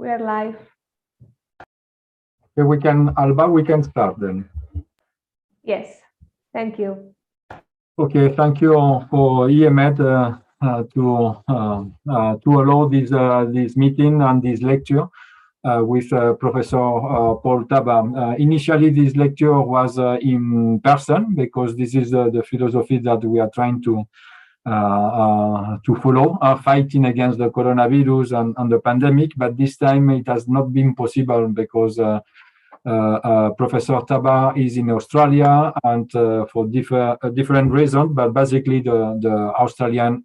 We are live. Okay, Alba, we can start then. Yes, thank you. Okay, thank you for IEMed to allow this meeting and this lecture with Professor Paul Tabar. Initially, this lecture was in person because this is the philosophy that we are trying to follow, fighting against the coronavirus and the pandemic. But this time it has not been possible because Professor Tabar is in Australia and for different reasons, but basically the Australian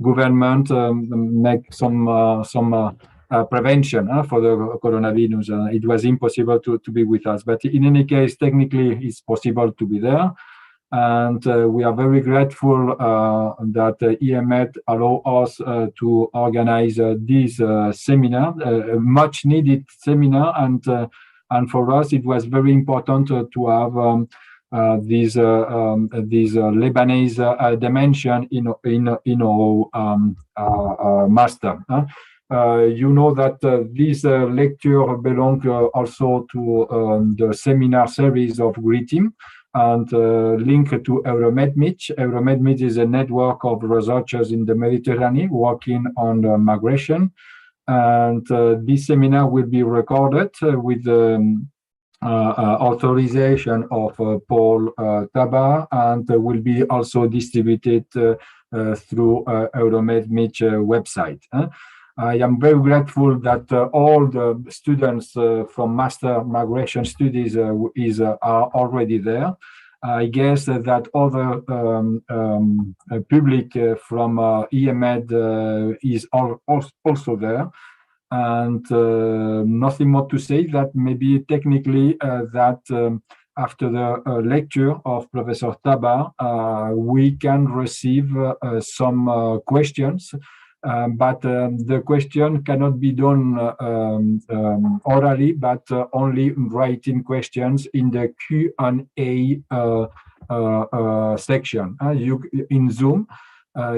government make some prevention for the coronavirus. It was impossible to be with us, but in any case, technically it's possible to be there. And we are very grateful that IEMed allow us to organize this seminar, much needed seminar, and for us it was very important to have this Lebanese dimension in our master. You know that this lecture belongs also to the seminar series of GREETIM and linked to EuromedMich. EuromedMich is a network of researchers in the Mediterranean working on migration. And this seminar will be recorded with the authorization of Paul Tabar and will be also distributed through EuromedMich website. I am very grateful that all the students from Master Migration Studies are already there. I guess that other public from IEMed is also there. And nothing more to say that maybe technically that after the lecture of Professor Tabar, we can receive some questions. But the question cannot be done orally, but only writing questions in the Q&A section. In Zoom,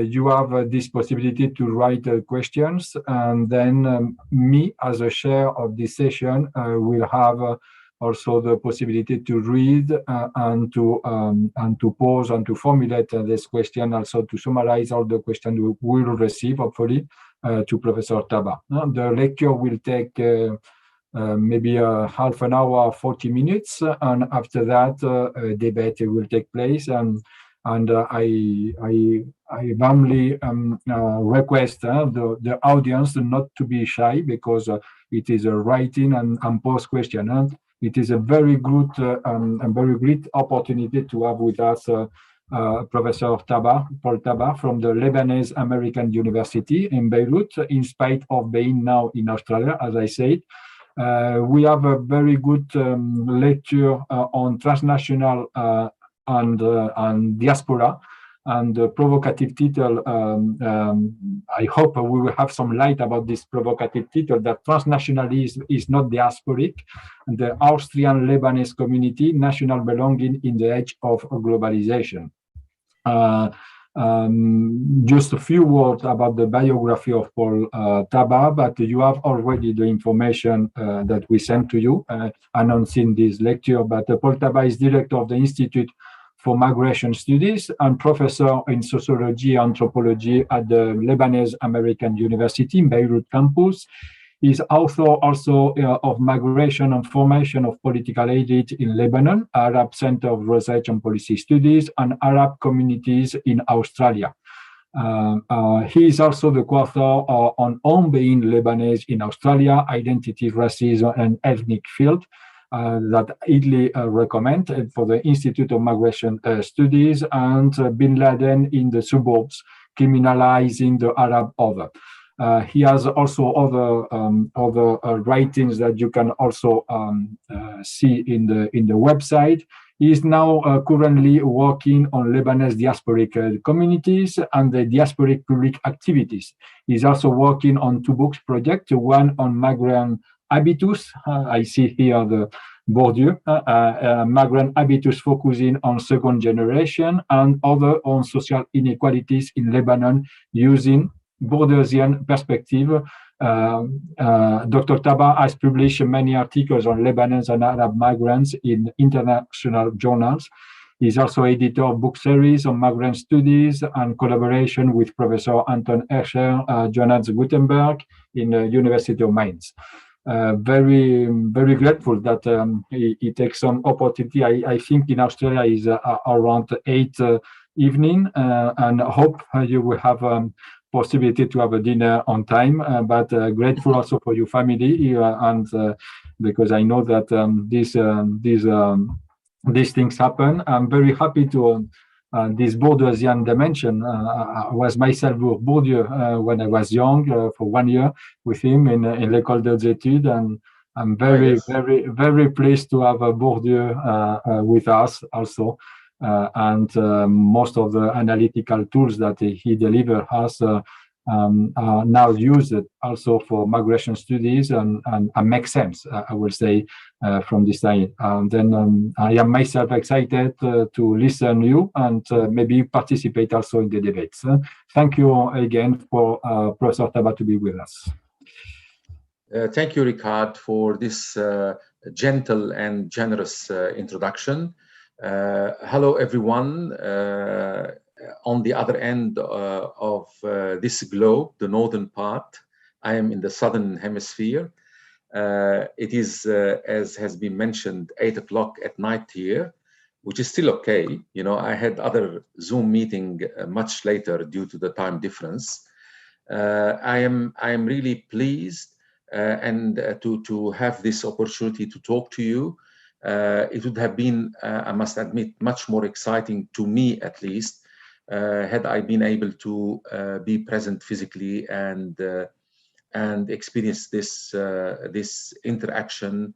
you have this possibility to write questions, and then me, as a chair of this session, will have also the possibility to read and to pose and to formulate this question, also to summarize all the questions we will receive, hopefully, to Professor Tabar. The lecture will take maybe half an hour, 40 minutes, and after that, a debate will take place. And I warmly request the audience not to be shy because it is a writing and post question. It is a very good and very great opportunity to have with us Professor Tabar, Paul Tabar from the Lebanese American University in Beirut, in spite of being now in Australia, as I said. We have a very good lecture on transnational and diaspora, and the provocative title, I hope we will have some light about this provocative title, that Transnationalism is not diasporic, the Australian-Lebanese community, national belonging in the age of globalization. Just a few words about the biography of Paul Tabar, but you have already the information that we sent to you announcing this lecture. But Paul Tabar is director of the Institute for Migration Studies and professor in sociology and anthropology at the Lebanese American University in Beirut campus. He's author also of Migration and Formation of Political Elite in Lebanon, Arab Center of Research and Policy Studies, and Arab Communities in Australia. He is also the co-author on Being Lebanese in Australia, Identity, Racism, and Ethnic Field, that I highly recommend for the Institute of Migration Studies, and Bin Laden in the Suburbs, Criminalizing the Arab Other. He has also other writings that you can also see in the website. He is now currently working on Lebanese diasporic communities and the diasporic public activities. He's also working on 2 books projects, one on migrant habitus. I see here the Bourdieu, migrant habitus focusing on second generation, and other on social inequalities in Lebanon using Bourdieusian perspective, Dr. Tabar has published many articles on Lebanese and Arab migrants in international journals. He's also editor of book series on migrant studies and collaboration with Professor Anton Escher, Johannes Gutenberg in the University of Mainz. Very grateful that he takes some opportunity. I think in Australia is around 8 evening, and hope you will have possibility to have a dinner on time. But grateful also for your family, and because I know that these things happen. I'm very happy to this Bourdieusian dimension. I was myself with Bourdieu when I was young for 1 year with him in l'École des Études, and I'm very pleased to have Bourdieu with us also. And most of the analytical tools that he delivers us are now used also for migration studies and make sense, I will say, from this side. Then I am myself excited to listen to you and maybe participate also in the debates. Thank you again for Professor Tabar to be with us. Thank you, Ricard, for this gentle and generous introduction. Hello, everyone. On the other end of this globe, the northern part, I am in the southern hemisphere. It is, as has been mentioned, 8 o'clock at night here, which is still okay. You know, I had other Zoom meeting much later due to the time difference. I am really pleased and to have this opportunity to talk to you. It would have been, I must admit, much more exciting to me, at least, had I been able to be present physically and experience this interaction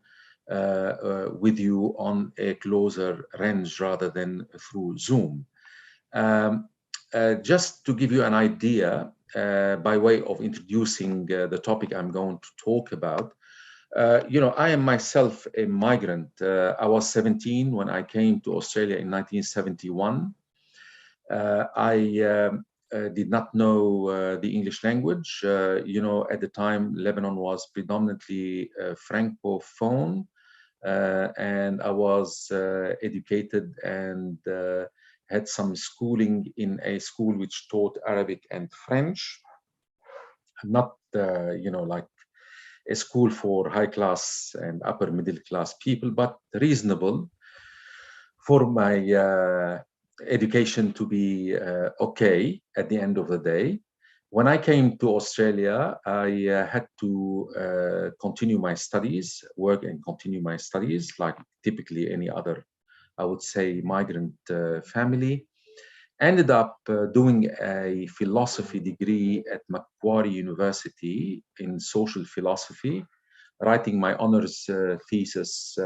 with you on a closer range rather than through Zoom. Just to give you an idea, by way of introducing the topic I'm going to talk about, you know, I am myself a migrant. I was 17 when I came to Australia in 1971. I did not know the English language. You know, at the time, Lebanon was predominantly Francophone, and I was educated and had some schooling in a school which taught Arabic and French. Not, you know, like a school for high class and upper middle class people, but reasonable for my education to be okay at the end of the day. When I came to Australia, I had to continue my studies, work and continue my studies like typically any other, I would say, migrant family. Ended up doing a philosophy degree at Macquarie University in social philosophy, writing my honors thesis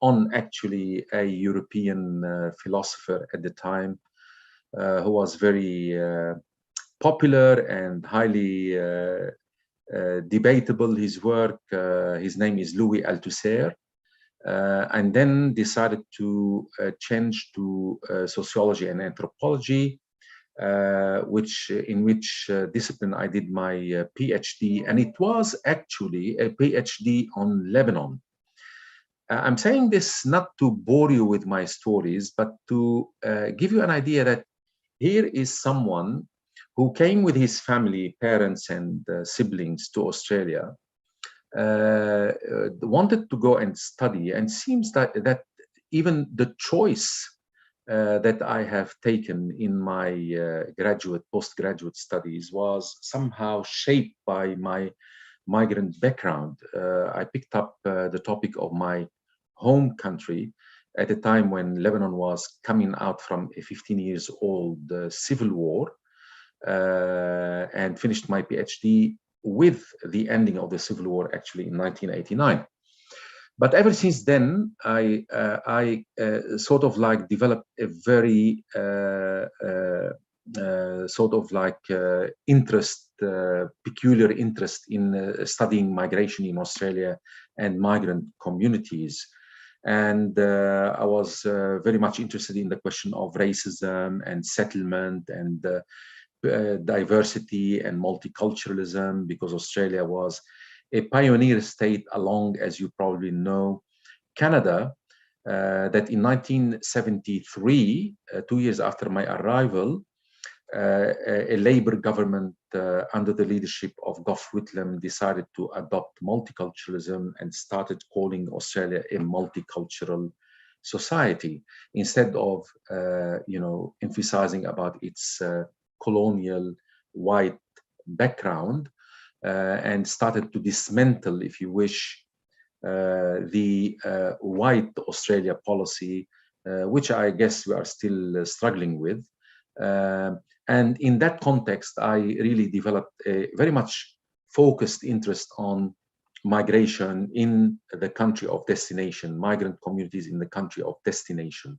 on actually a European philosopher at the time who was very popular and highly debatable. His work, his name is Louis Althusser. And then decided to change to sociology and anthropology, in which discipline I did my PhD, and it was actually a PhD on Lebanon. I'm saying this not to bore you with my stories, but to give you an idea that here is someone who came with his family, parents and siblings to Australia, wanted to go and study, and seems that even the choice that I have taken in my postgraduate studies was somehow shaped by my migrant background. I picked up the topic of my home country at a time when Lebanon was coming out from a 15 years old civil war, and finished my PhD with the ending of the civil war actually in 1989. But ever since then, I sort of like developed a very sort of like peculiar interest in studying migration in Australia and migrant communities. And I was very much interested in the question of racism and settlement and diversity and multiculturalism, because Australia was a pioneer state along, as you probably know, Canada, that in 1973, 2 years after my arrival, a Labour government under the leadership of Gough Whitlam decided to adopt multiculturalism and started calling Australia a multicultural society instead of, emphasizing about its colonial white background, and started to dismantle, if you wish, the white Australia policy, which I guess we are still struggling with. And in that context, I really developed a very much focused interest on migration in the country of destination, migrant communities in the country of destination.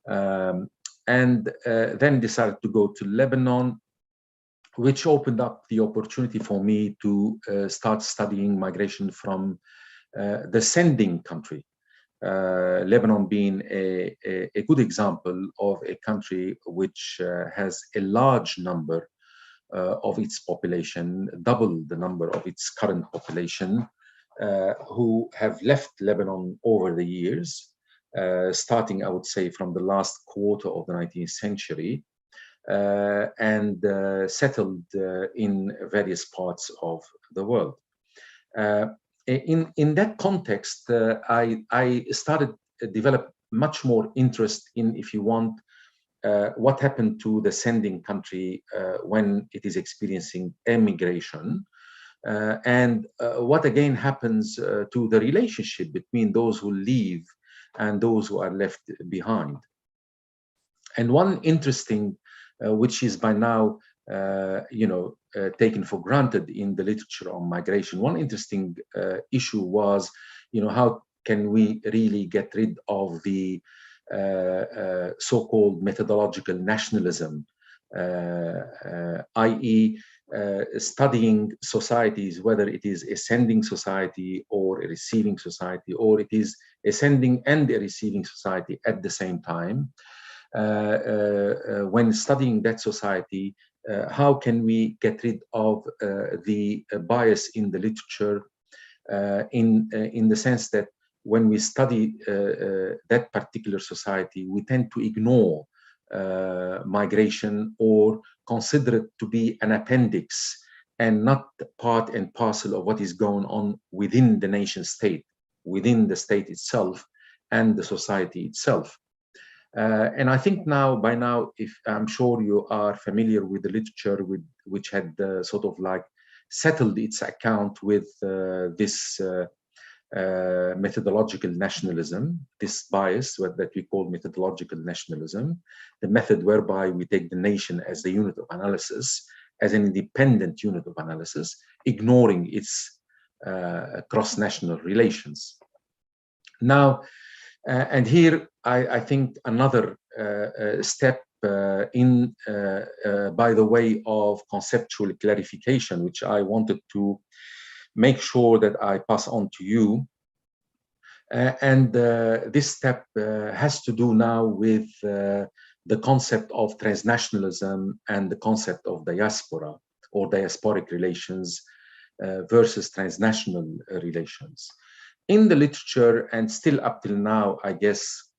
And then decided to go to Lebanon, which opened up the opportunity for me to start studying migration from the sending country. Lebanon being a good example of a country which has a large number of its population, double the number of its current population, who have left Lebanon over the years, starting, I would say, from the last quarter of the 19th century, and settled in various parts of the world. In that context, I started to develop much more interest in, if you want, what happened to the sending country when it is experiencing emigration, and what again happens to the relationship between those who leave and those who are left behind. And one interesting, which is by now, taken for granted in the literature on migration. One interesting issue was, how can we really get rid of the so-called methodological nationalism, i.e. Studying societies, whether it is a sending society or a receiving society, or it is a sending and a receiving society at the same time. When studying that society, how can we get rid of the bias in the literature, in the sense that when we study that particular society, we tend to ignore migration or consider it to be an appendix and not part and parcel of what is going on within the nation state, within the state itself and the society itself. And I think by now, if I'm sure you are familiar with the literature which had sort of like settled its account with this methodological nationalism, this bias that we call methodological nationalism, the method whereby we take the nation as the unit of analysis, as an independent unit of analysis, ignoring its cross-national relations. Now, and here I think another step by the way of conceptual clarification, which I wanted to make sure that I pass on to you. And this step has to do now with the concept of transnationalism and the concept of diaspora or diasporic relations versus transnational relations. In the literature, and still up till now, I guess,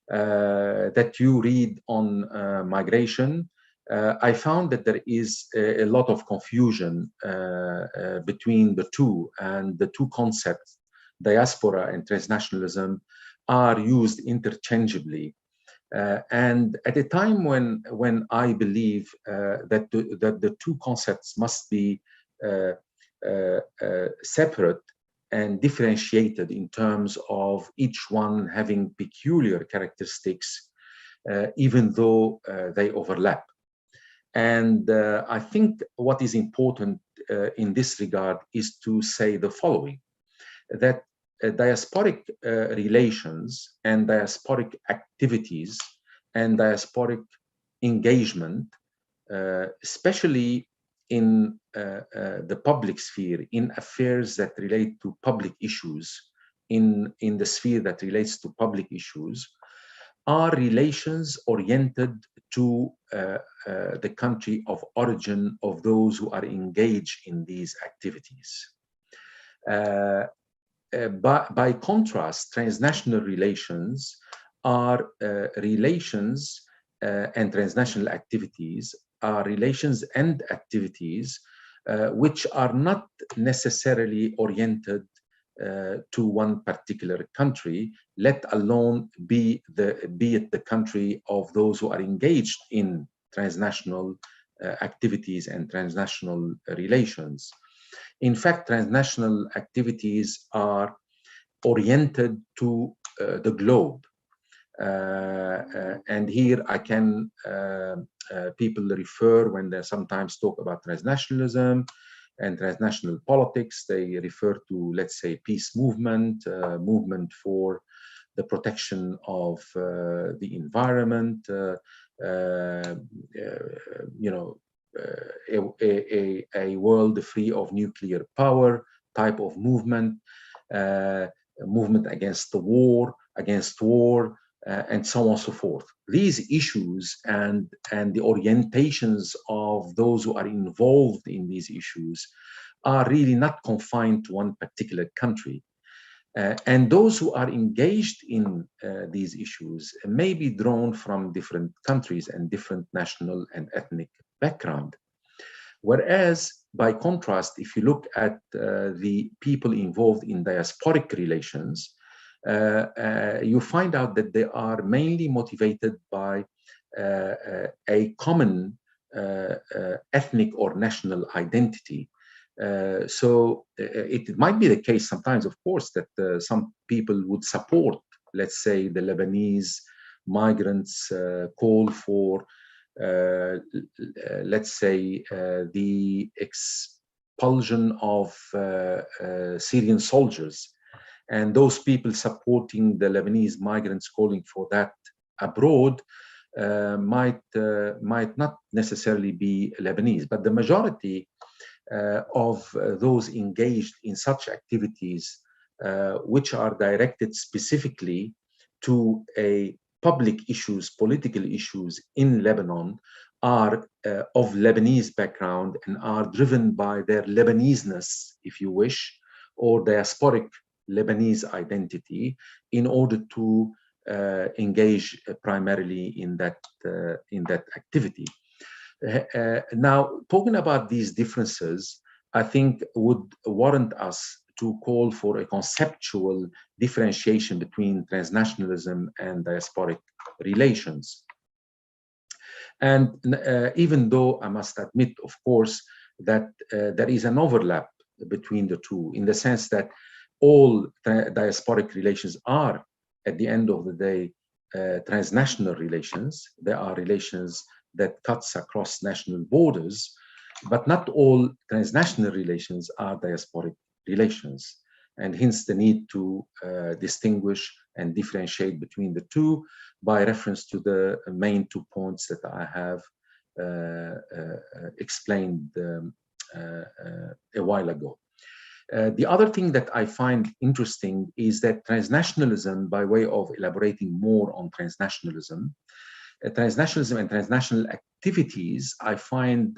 that you read on migration, I found that there is a lot of confusion between the two, and the two concepts, diaspora and transnationalism, are used interchangeably. And at a time when I believe that the two concepts must be separate and differentiated in terms of each one having peculiar characteristics, even though they overlap. And I think what is important in this regard is to say the following, that diasporic relations and diasporic activities and diasporic engagement, especially in the public sphere, in affairs that relate to public issues, in the sphere that relates to public issues, are relations oriented to the country of origin of those who are engaged in these activities. By contrast, transnational relations are relations and transnational activities are relations and activities which are not necessarily oriented to one particular country, let alone be it the country of those who are engaged in transnational activities and transnational relations. In fact, transnational activities are oriented to the globe. And here I can, people refer when they sometimes talk about transnationalism and transnational politics, they refer to, let's say, peace movement, movement for the protection of the environment, you know, a world free of nuclear power type of movement, movement against the war, against war, and so on and so forth. These issues and the orientations of those who are involved in these issues are really not confined to one particular country. And those who are engaged in these issues may be drawn from different countries and different national and ethnic background. Whereas, by contrast, if you look at the people involved in diasporic relations, you find out that they are mainly motivated by a common ethnic or national identity. So it might be the case sometimes, of course, that some people would support, let's say, the Lebanese migrants' call for, let's say, the expulsion of Syrian soldiers. And those people supporting the Lebanese migrants calling for that abroad might not necessarily be Lebanese, but the majority of those engaged in such activities, which are directed specifically to a public issues, political issues in Lebanon, are of Lebanese background and are driven by their Lebanese-ness, if you wish, or diasporic Lebanese identity in order to engage primarily in that activity. Now, talking about these differences, I think would warrant us to call for a conceptual differentiation between transnationalism and diasporic relations. And even though I must admit, of course, that there is an overlap between the two, in the sense that all diasporic relations are, at the end of the day, transnational relations. There are relations that cuts across national borders, but not all transnational relations are diasporic relations. And hence the need to distinguish and differentiate between the two by reference to the main 2 points that I have explained a while ago. The other thing that I find interesting is that transnationalism, by way of elaborating more on transnationalism, transnationalism and transnational activities, I find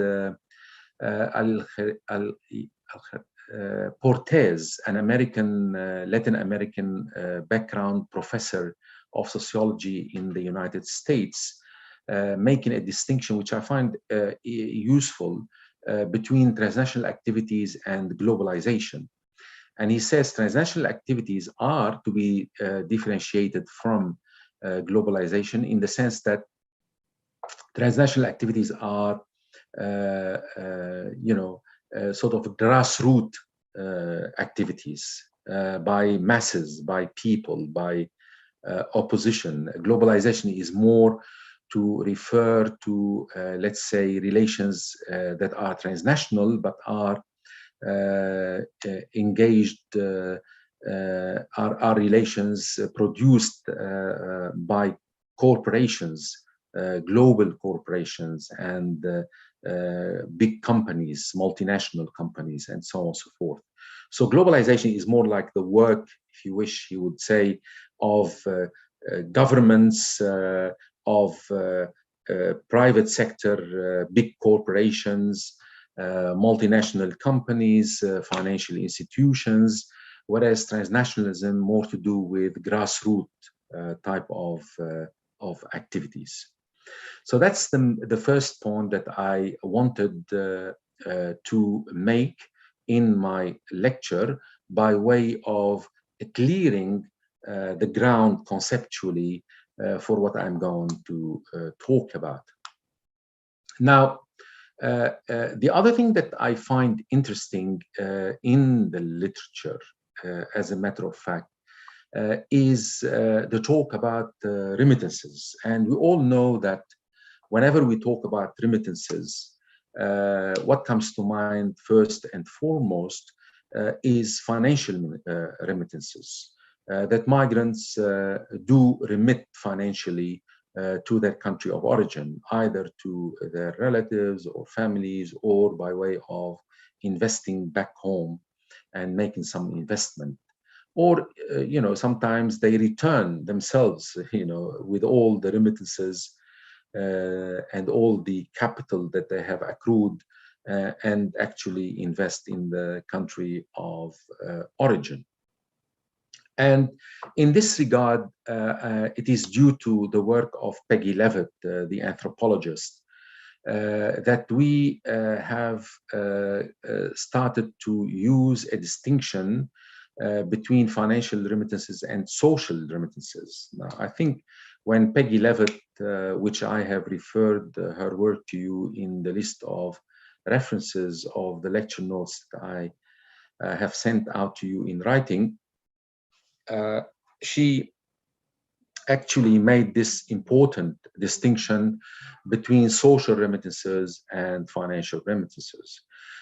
Portes, an American, Latin American background professor of sociology in the United States, making a distinction which I find useful between transnational activities and globalization. And he says transnational activities are to be differentiated from globalization in the sense that transnational activities are, sort of grassroots activities by masses, by people, by opposition. Globalization is more to refer to, let's say, relations that are transnational but are engaged, are relations produced by corporations, global corporations and big companies, multinational companies, and so on and so forth. So globalization is more like the work, if you wish, you would say, of governments, of private sector, big corporations, multinational companies, financial institutions, whereas transnationalism more to do with grassroots type of activities. So that's the first point that I wanted to make in my lecture by way of clearing the ground conceptually for what I'm going to talk about. Now, the other thing that I find interesting in the literature, as a matter of fact, is the talk about remittances. And we all know that whenever we talk about remittances, what comes to mind first and foremost is financial remittances, that migrants do remit financially to their country of origin, either to their relatives or families, or by way of investing back home and making some investment. Or, you know, sometimes they return themselves, you know, with all the remittances and all the capital that they have accrued and actually invest in the country of origin. And in this regard, it is due to the work of Peggy Levitt, the anthropologist, that we have started to use a distinction between financial remittances and social remittances. Now, I think when Peggy Levitt, which I have referred her work to you in the list of references of the lecture notes that I have sent out to you in writing, she actually made this important distinction between social remittances and financial remittances.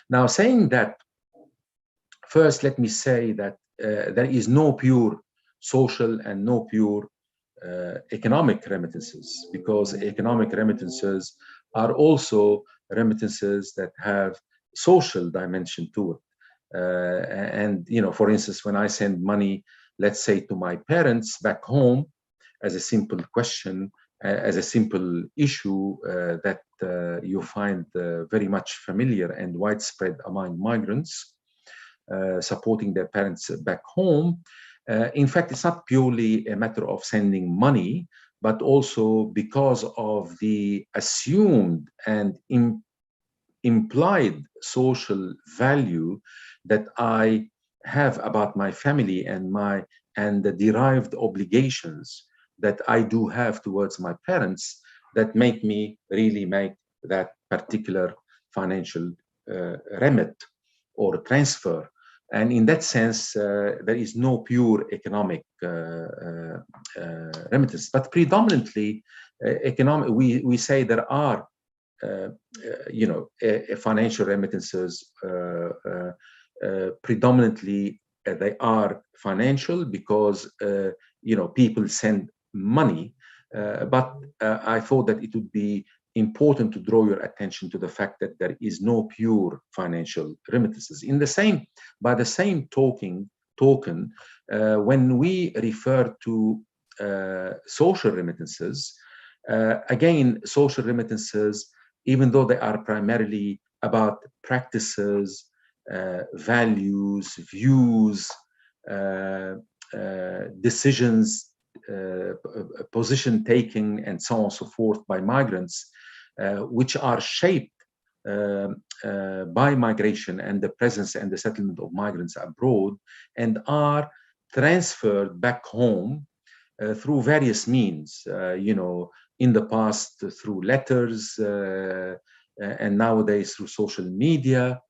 Now, saying that, first, let me say that there is no pure social and no pure economic remittances, because economic remittances are also remittances that have social dimension to it. And, you know, for instance, when I send money, let's say to my parents back home, as a simple question, as a simple issue that you find very much familiar and widespread among migrants, supporting their parents back home. In fact, it's not purely a matter of sending money, but also because of the assumed and implied social value that I have about my family and the derived obligations that I do have towards my parents that make me really make that particular financial remit or transfer. And in that sense, there is no pure economic remittance, but predominantly economic. We say there are, you know, financial remittances. Predominantly, they are financial because you know, people send money. But I thought that it would be important to draw your attention to the fact that there is no pure financial remittances. By the same token, when we refer to social remittances, again, social remittances, even though they are primarily about practices, values, views, decisions, position taking, and so on and so forth by migrants, which are shaped by migration and the presence and the settlement of migrants abroad, and are transferred back home through various means, you know, in the past through letters, and nowadays through social media,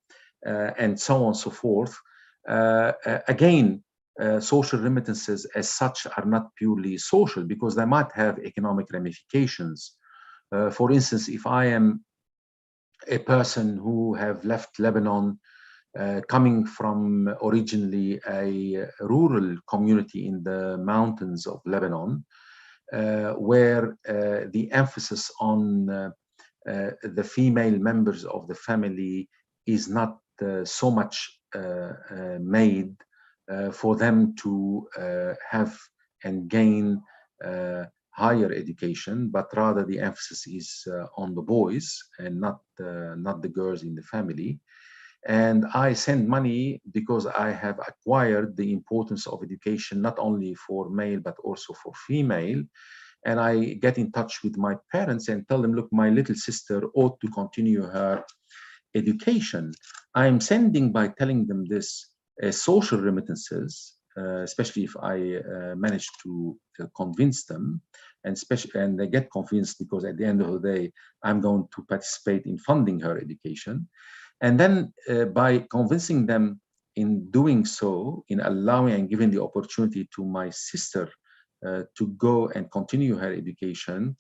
and so on and so forth. Again, social remittances as such are not purely social, because they might have economic ramifications. For instance, if I am a person who have left Lebanon, coming from originally a rural community in the mountains of Lebanon, where the emphasis on the female members of the family is not so much made for them to have and gain higher education, but rather the emphasis is on the boys and not the girls in the family. And I send money because I have acquired the importance of education, not only for male, but also for female. And I get in touch with my parents and tell them, look, my little sister ought to continue her education. I'm sending, by telling them this, social remittances, especially if I manage to convince them, and they get convinced, because at the end of the day, I'm going to participate in funding her education. And then by convincing them in doing so, in allowing and giving the opportunity to my sister to go and continue her education,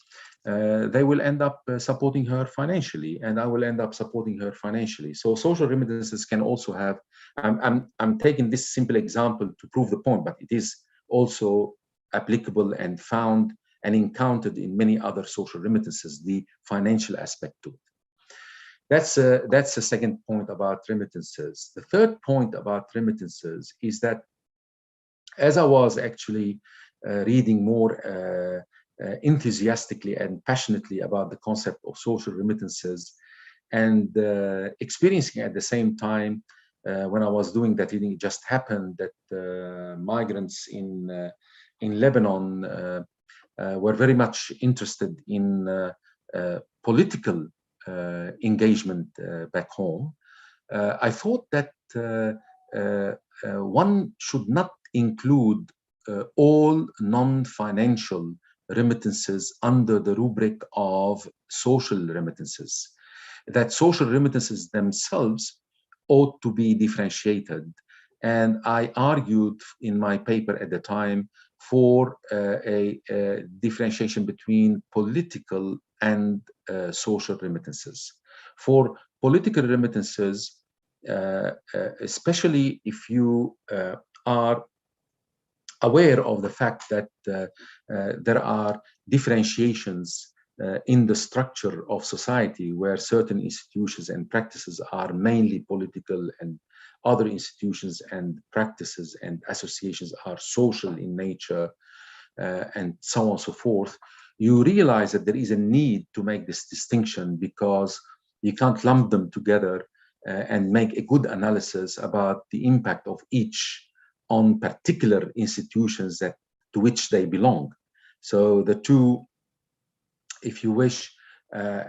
they will end up supporting her financially, and I will end up supporting her financially. So social remittances can also have, I'm taking this simple example to prove the point, but it is also applicable and found and encountered in many other social remittances, the financial aspect to it. That's the second point about remittances. The third point about remittances is that, as I was actually reading more enthusiastically and passionately about the concept of social remittances, and experiencing at the same time, when I was doing that reading, it just happened that migrants in Lebanon were very much interested in political engagement back home. I thought that one should not include all non-financial remittances under the rubric of social remittances, that social remittances themselves ought to be differentiated. And I argued in my paper at the time for a differentiation between political and social remittances. For political remittances, especially if you are aware of the fact that there are differentiations in the structure of society, where certain institutions and practices are mainly political and other institutions and practices and associations are social in nature, and so on and so forth, you realize that there is a need to make this distinction, because you can't lump them together and make a good analysis about the impact of each on particular institutions to which they belong. So the two, if you wish,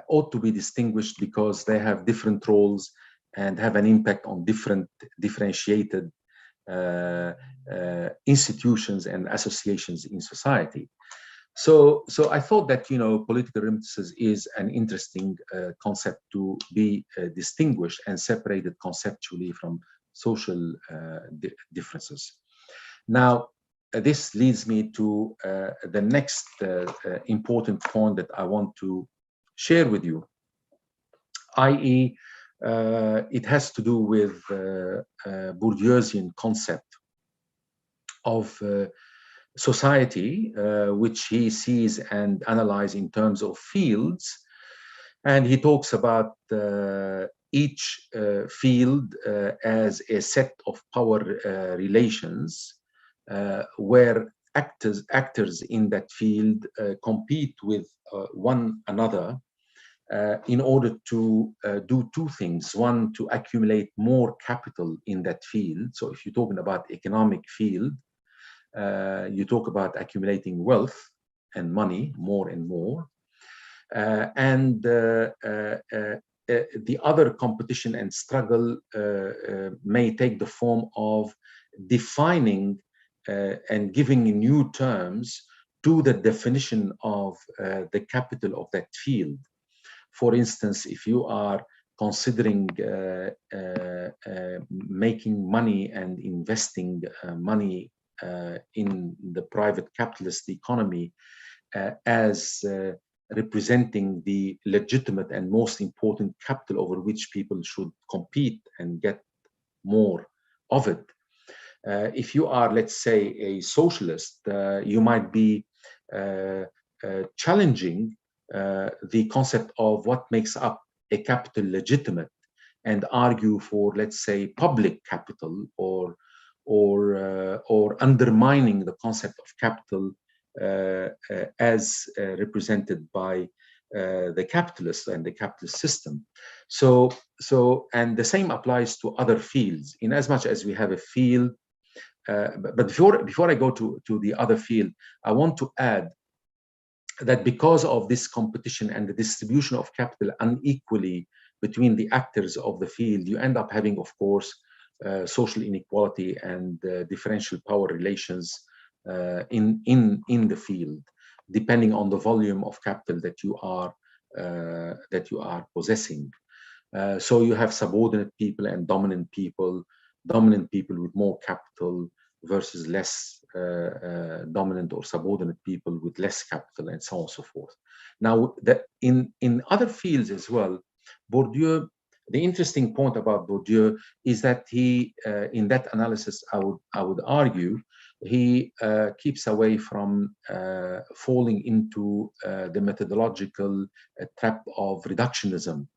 ought to be distinguished because they have different roles and have an impact on different differentiated institutions and associations in society. So I thought that, political remittances is an interesting concept to be distinguished and separated conceptually from social differences. Now, this leads me to the next important point that I want to share with you, i.e., it has to do with Bourdieusian concept of society, which he sees and analyzes in terms of fields. And he talks about each field as a set of power relations where actors in that field compete with one another in order to do two things. One, to accumulate more capital in that field. So if you're talking about economic field, you talk about accumulating wealth and money more and more. And the other competition and struggle may take the form of defining and giving new terms to the definition of the capital of that field. For instance, if you are considering making money and investing money in the private capitalist economy as representing the legitimate and most important capital over which people should compete and get more of it. If you are, let's say, a socialist, you might be challenging the concept of what makes up a capital legitimate and argue for, let's say, public capital, or undermining the concept of capital as represented by the capitalist and the capitalist system. And the same applies to other fields, in as much as we have a field. But before I go to the other field, I want to add that because of this competition and the distribution of capital unequally between the actors of the field, you end up having, of course, social inequality and differential power relations in the field, depending on the volume of capital that you are possessing. So you have subordinate people and dominant people with more capital versus less dominant or subordinate people with less capital, and so on and so forth. Now, in other fields as well, Bourdieu, the interesting point about Bourdieu is that he, in that analysis, I would argue, he keeps away from falling into the methodological trap of reductionism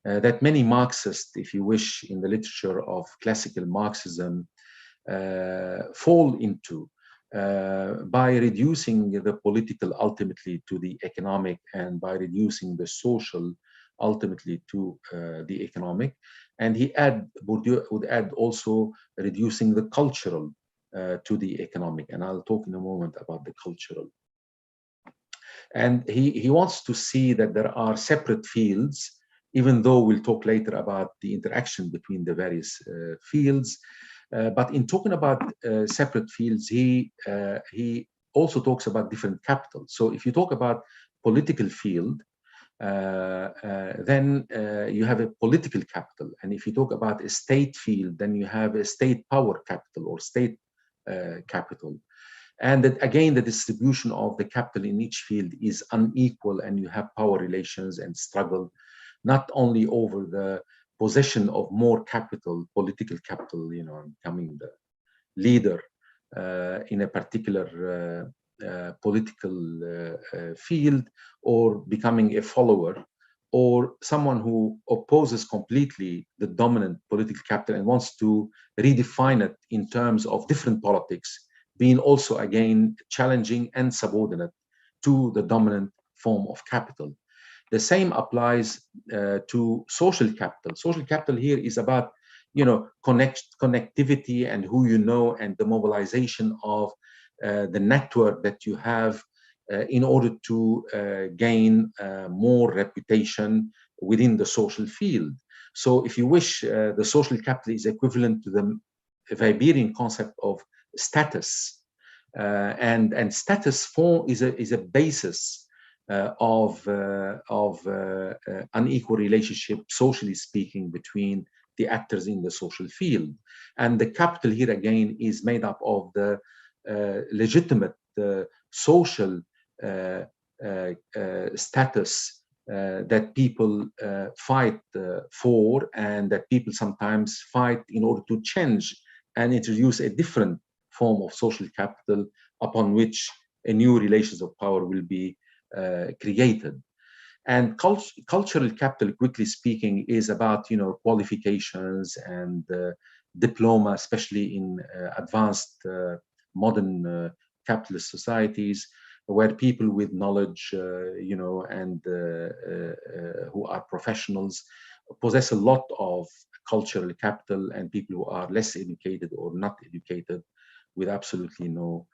that many Marxists, if you wish, in the literature of classical Marxism, fall into by reducing the political ultimately to the economic, and by reducing the social ultimately to the economic. And Bourdieu would add also reducing the cultural to the economic, and I'll talk in a moment about the cultural. And he wants to see that there are separate fields, even though we'll talk later about the interaction between the various fields. But in talking about separate fields, he also talks about different capitals. So if you talk about political field, then you have a political capital. And if you talk about a state field, then you have a state power capital or state capital. And that, again, the distribution of the capital in each field is unequal, and you have power relations and struggle, not only over the possession of more capital, political capital, becoming the leader in a particular political field, or becoming a follower, or someone who opposes completely the dominant political capital and wants to redefine it in terms of different politics, being also, again, challenging and subordinate to the dominant form of capital. The same applies to social capital. Social capital here is about, connectivity and who you know, and the mobilization of the network that you have in order to gain more reputation within the social field. So if you wish, the social capital is equivalent to the Weberian concept of status. And status form is a basis of unequal relationship, socially speaking, between the actors in the social field. And the capital here, again, is made up of the legitimate social status that people fight for, and that people sometimes fight in order to change and introduce a different form of social capital upon which a new relations of power will be created. And cultural capital, quickly speaking, is about qualifications and diploma, especially in advanced modern capitalist societies, where people with knowledge, and who are professionals, possess a lot of cultural capital, and people who are less educated or not educated with absolutely no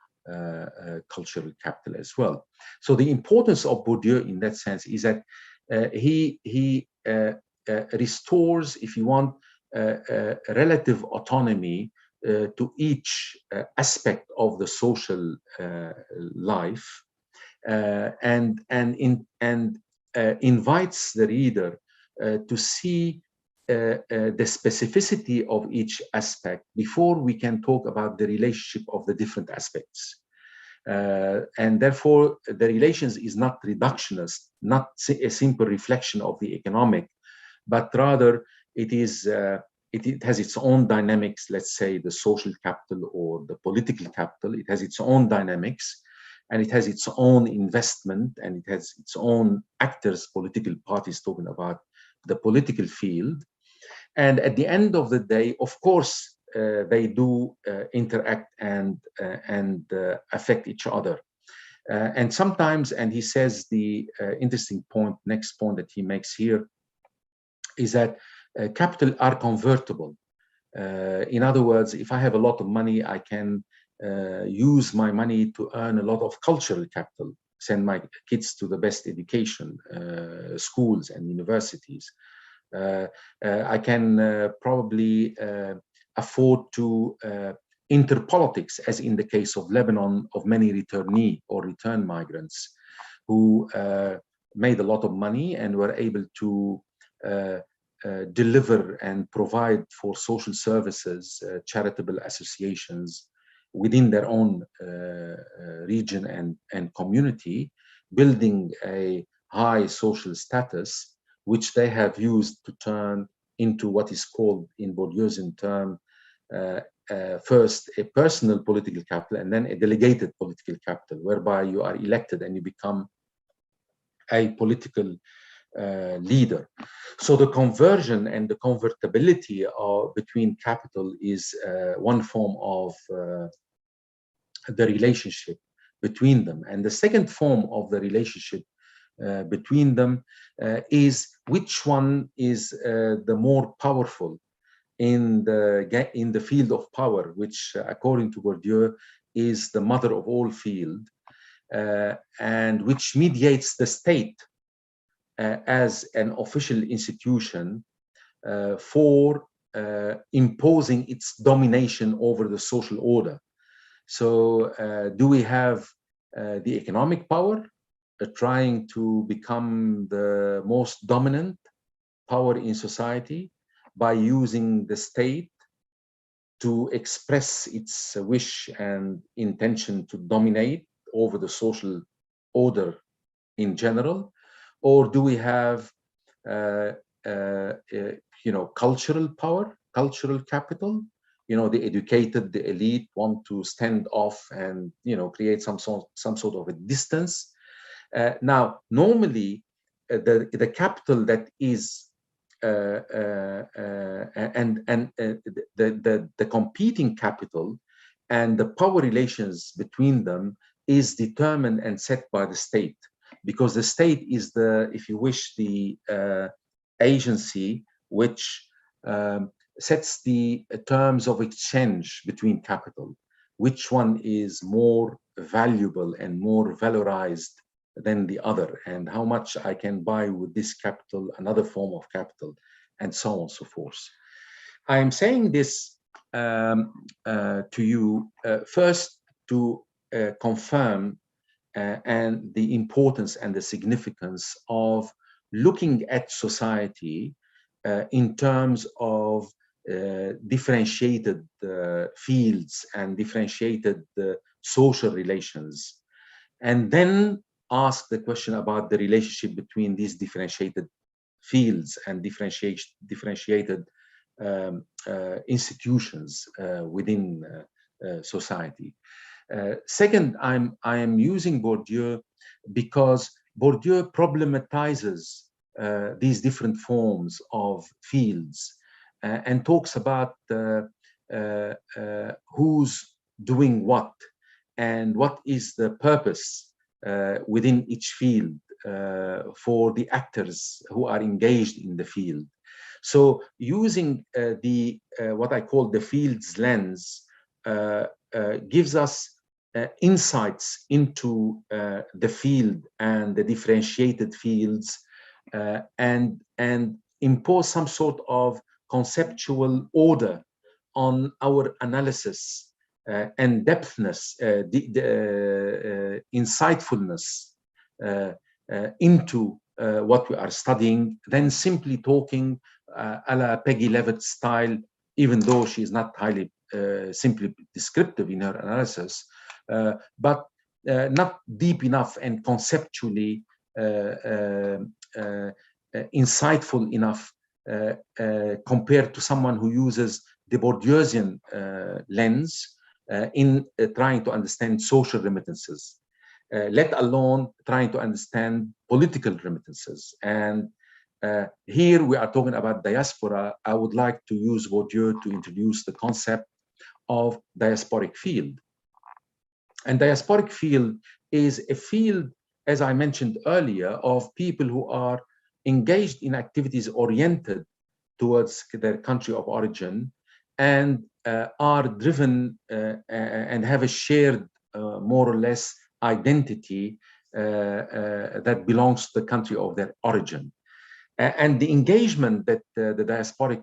cultural capital as well. So the importance of Bourdieu in that sense is that he restores, if you want, relative autonomy to each aspect of the social life, and invites the reader to see the specificity of each aspect before we can talk about the relationship of the different aspects. And therefore, the relations is not reductionist, not a simple reflection of the economic, but rather it is it has its own dynamics. Let's say the social capital or the political capital, it has its own dynamics, and it has its own investment, and it has its own actors, political parties, talking about the political field. And at the end of the day, of course, they do interact and affect each other. And sometimes, and he says the interesting point, next point that he makes here, is that capital are convertible. In other words, if I have a lot of money, I can use my money to earn a lot of cultural capital, send my kids to the best education, schools and universities. I can probably afford to enter politics, as in the case of Lebanon, of many returnee or return migrants who made a lot of money and were able to deliver and provide for social services, charitable associations within their own region and community, building a high social status, which they have used to turn into what is called, in Bourdieusian term, first a personal political capital and then a delegated political capital, whereby you are elected and you become a political leader. So the conversion and the convertibility between capital is one form of the relationship between them. And the second form of the relationship between them is which one is the more powerful in the field of power, which according to Bourdieu is the mother of all field, and which mediates the state as an official institution for imposing its domination over the social order. So do we have the economic power trying to become the most dominant power in society by using the state to express its wish and intention to dominate over the social order in general? Or do we have cultural power, cultural capital? The educated, the elite want to stand off and create some sort of a distance. Now, normally, the capital that is the competing capital and the power relations between them is determined and set by the state, because the state is the, if you wish, the agency which sets the terms of exchange between capital. Which one is more valuable and more valorized than the other, and how much I can buy with this capital, another form of capital, and so on and so forth. I am saying this to you first to confirm and the importance and the significance of looking at society in terms of differentiated fields and differentiated social relations, and then ask the question about the relationship between these differentiated fields and differentiated institutions within society. Second, I am using Bourdieu because Bourdieu problematizes these different forms of fields and talks about who's doing what and what is the purpose within each field for the actors who are engaged in the field. So using what I call the fields lens gives us insights into the field and the differentiated fields and impose some sort of conceptual order on our analysis and depthness, insightfulness into what we are studying, than simply talking a la Peggy Levitt style, even though she is not highly simply descriptive in her analysis, but not deep enough and conceptually insightful enough compared to someone who uses the Bourdieusian lens in trying to understand social remittances, let alone trying to understand political remittances. And here we are talking about diaspora. I would like to use Bourdieu to introduce the concept of diasporic field. And diasporic field is a field, as I mentioned earlier, of people who are engaged in activities oriented towards their country of origin and are driven and have a shared, more or less, identity that belongs to the country of their origin. And the engagement that the diasporic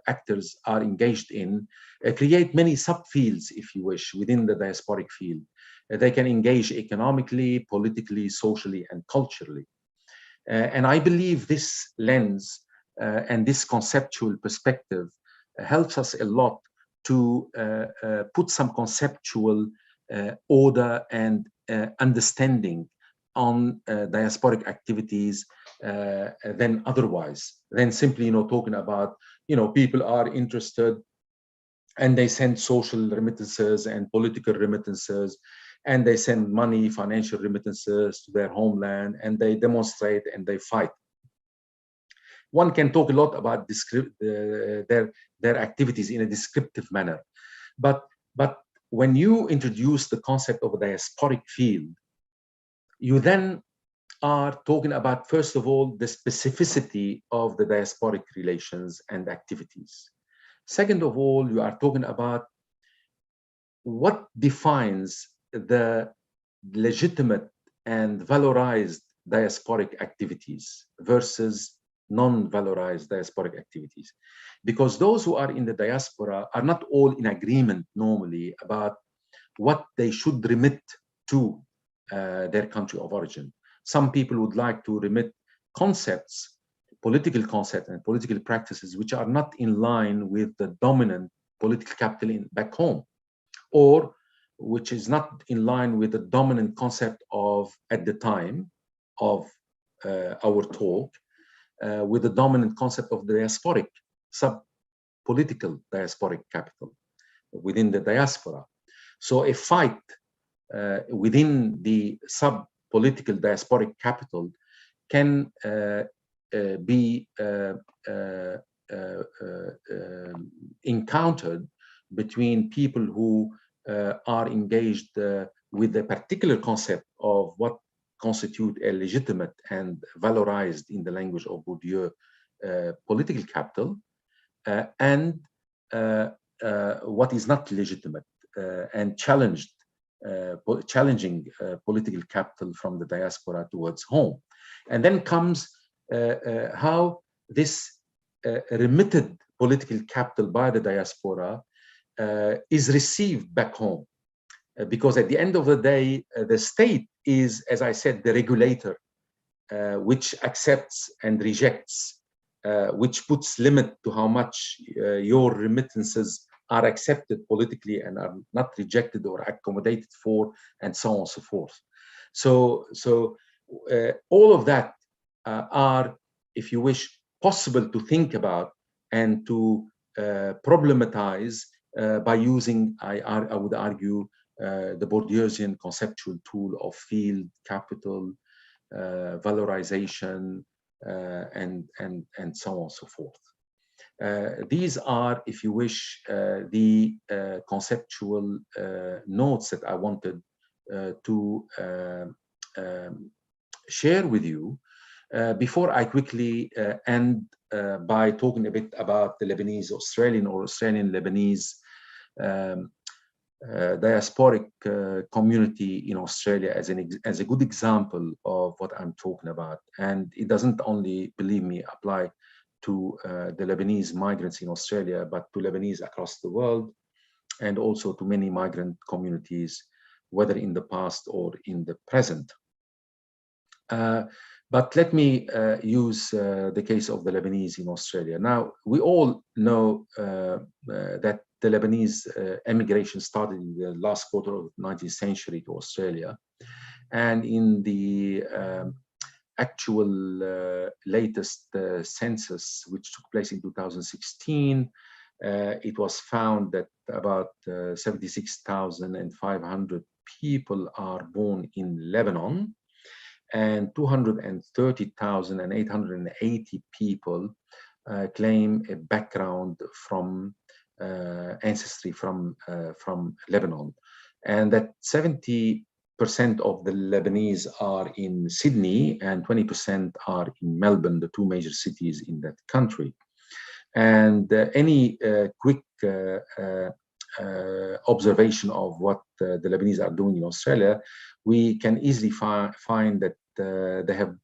actors are engaged in create many subfields, if you wish, within the diasporic field. They can engage economically, politically, socially, and culturally. And I believe this lens and this conceptual perspective helps us a lot to put some conceptual order and understanding on diasporic activities than otherwise, than simply, talking about, people are interested and they send social remittances and political remittances, and they send money, financial remittances to their homeland, and they demonstrate and they fight. One can talk a lot about their activities in a descriptive manner, but when you introduce the concept of a diasporic field, you then are talking about, first of all, the specificity of the diasporic relations and activities. Second of all, you are talking about what defines the legitimate and valorized diasporic activities versus non-valorized diasporic activities. Because those who are in the diaspora are not all in agreement normally about what they should remit to their country of origin. Some people would like to remit concepts, political concepts and political practices which are not in line with the dominant political capital back home, or which is not in line with the dominant concept of, at the time of our talk, with the dominant concept of the diasporic, sub-political diasporic capital within the diaspora. So a fight within the sub-political diasporic capital can be encountered between people who are engaged with a particular concept of what constitute a legitimate and valorized, in the language of Bourdieu, political capital, and what is not legitimate and challenging political capital from the diaspora towards home. And then comes how this remitted political capital by the diaspora is received back home. Because at the end of the day, the state is, as I said, the regulator, which accepts and rejects, which puts limit to how much your remittances are accepted politically and are not rejected or accommodated for, and so on and so forth. So all of that are, if you wish, possible to think about and to problematize by using, I would argue, the Bourdieusian conceptual tool of field, capital, valorization, and so on and so forth. These are, if you wish, the conceptual notes that I wanted to share with you before I quickly end by talking a bit about the Lebanese Australian or Australian-Lebanese diasporic community in Australia as a good example of what I'm talking about. And it doesn't only, believe me, apply to the Lebanese migrants in Australia, but to Lebanese across the world, and also to many migrant communities, whether in the past or in the present. But let me use the case of the Lebanese in Australia. Now, we all know that the Lebanese emigration started in the last quarter of the 19th century to Australia. And in the actual latest census, which took place in 2016, it was found that about 76,500 people are born in Lebanon, and 230,880 people claim a background from ancestry from Lebanon, and that 70% of the Lebanese are in Sydney and 20% are in Melbourne, the two major cities in that country. And any quick observation of what the Lebanese are doing in Australia, we can easily find that they have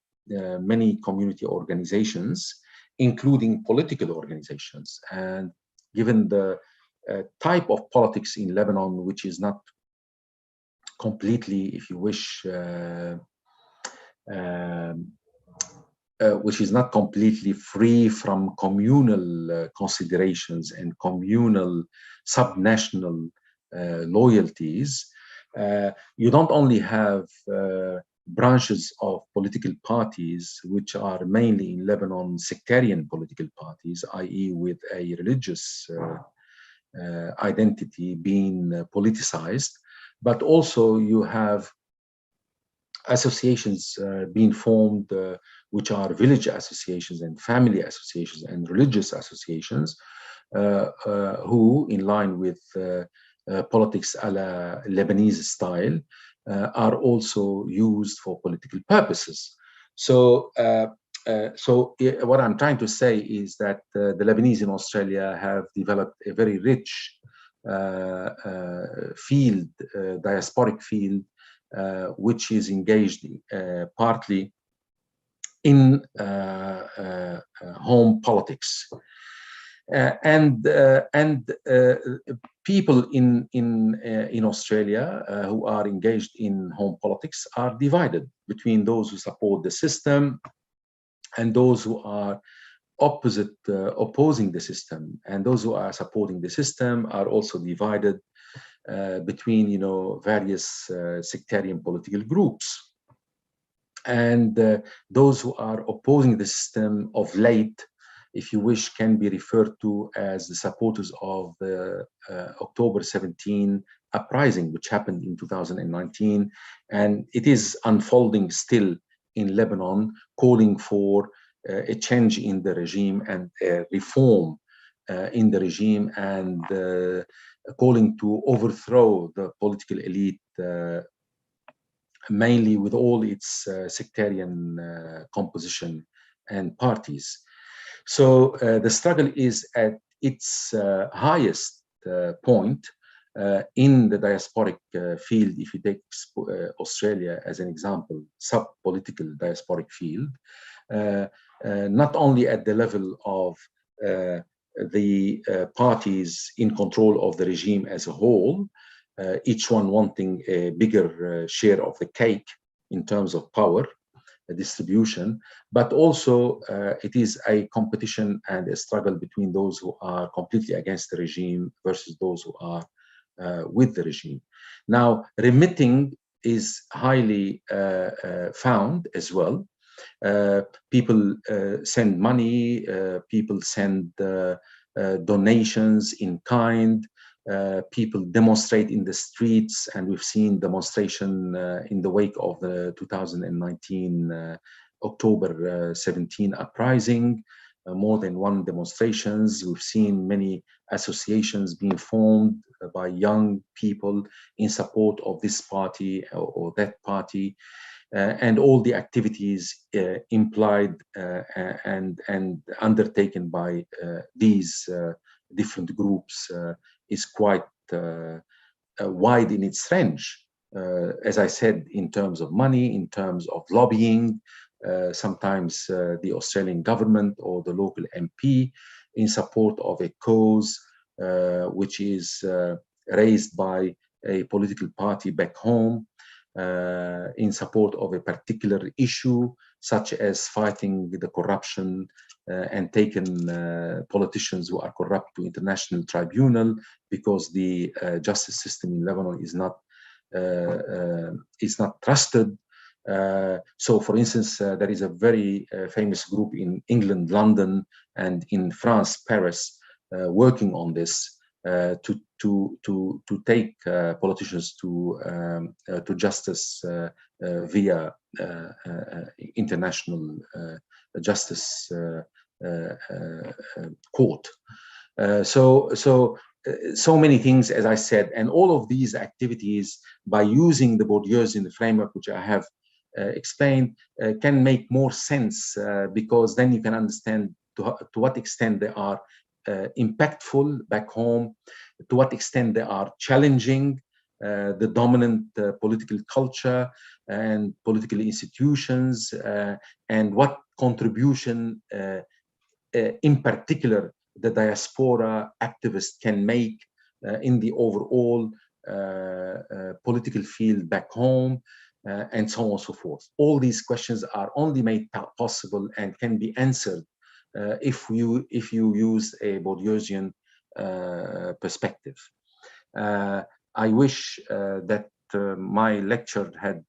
many community organizations, including political organizations. And given the type of politics in Lebanon, which is not completely, if you wish, which is not completely free from communal considerations and communal subnational loyalties, you don't only have branches of political parties, which are mainly in Lebanon sectarian political parties, i.e. with a religious identity being politicized, but also you have associations being formed, which are village associations and family associations and religious associations, who, in line with politics a la Lebanese style, are also used for political purposes. So, what I'm trying to say is that the Lebanese in Australia have developed a very rich field, diasporic field, which is engaged partly in home politics, and people in Australia who are engaged in home politics are divided between those who support the system and those who are opposing the system, and those who are supporting the system are also divided between, you know, various sectarian political groups. And those who are opposing the system of late, if you wish, can be referred to as the supporters of the October 17 uprising, which happened in 2019. And it is unfolding still in Lebanon, calling for a change in the regime and a reform in the regime, and calling to overthrow the political elite, mainly with all its sectarian composition and parties. So the struggle is at its highest point in the diasporic field. If you take Australia as an example, sub-political diasporic field, not only at the level of the parties in control of the regime as a whole, each one wanting a bigger share of the cake in terms of power distribution, but also it is a competition and a struggle between those who are completely against the regime versus those who are with the regime. Now, remitting is highly found as well. People send money, people send donations in kind, people demonstrate in the streets, and we've seen demonstration in the wake of the 2019 October 17 uprising, more than one demonstrations. We've seen many associations being formed by young people in support of this party or that party. And all the activities implied and undertaken by these different groups is quite wide in its range. As I said, in terms of money, in terms of lobbying, sometimes the Australian government or the local MP in support of a cause which is raised by a political party back home, in support of a particular issue, such as fighting the corruption and taken politicians who are corrupt to international tribunal because the justice system in Lebanon is not trusted. So, for instance, there is a very famous group in England, London, and in France, Paris, working on this to take politicians to justice via international justice court. So so many things, as I said, and all of these activities, by using the Bourdieusian framework, which I have explained, can make more sense because then you can understand to what extent they are impactful back home, to what extent they are challenging the dominant political culture and political institutions, and what contribution in particular the diaspora activists can make in the overall political field back home, and so on and so forth. All these questions are only made possible and can be answered if you use a Bourdieusian perspective. I wish that my lecture had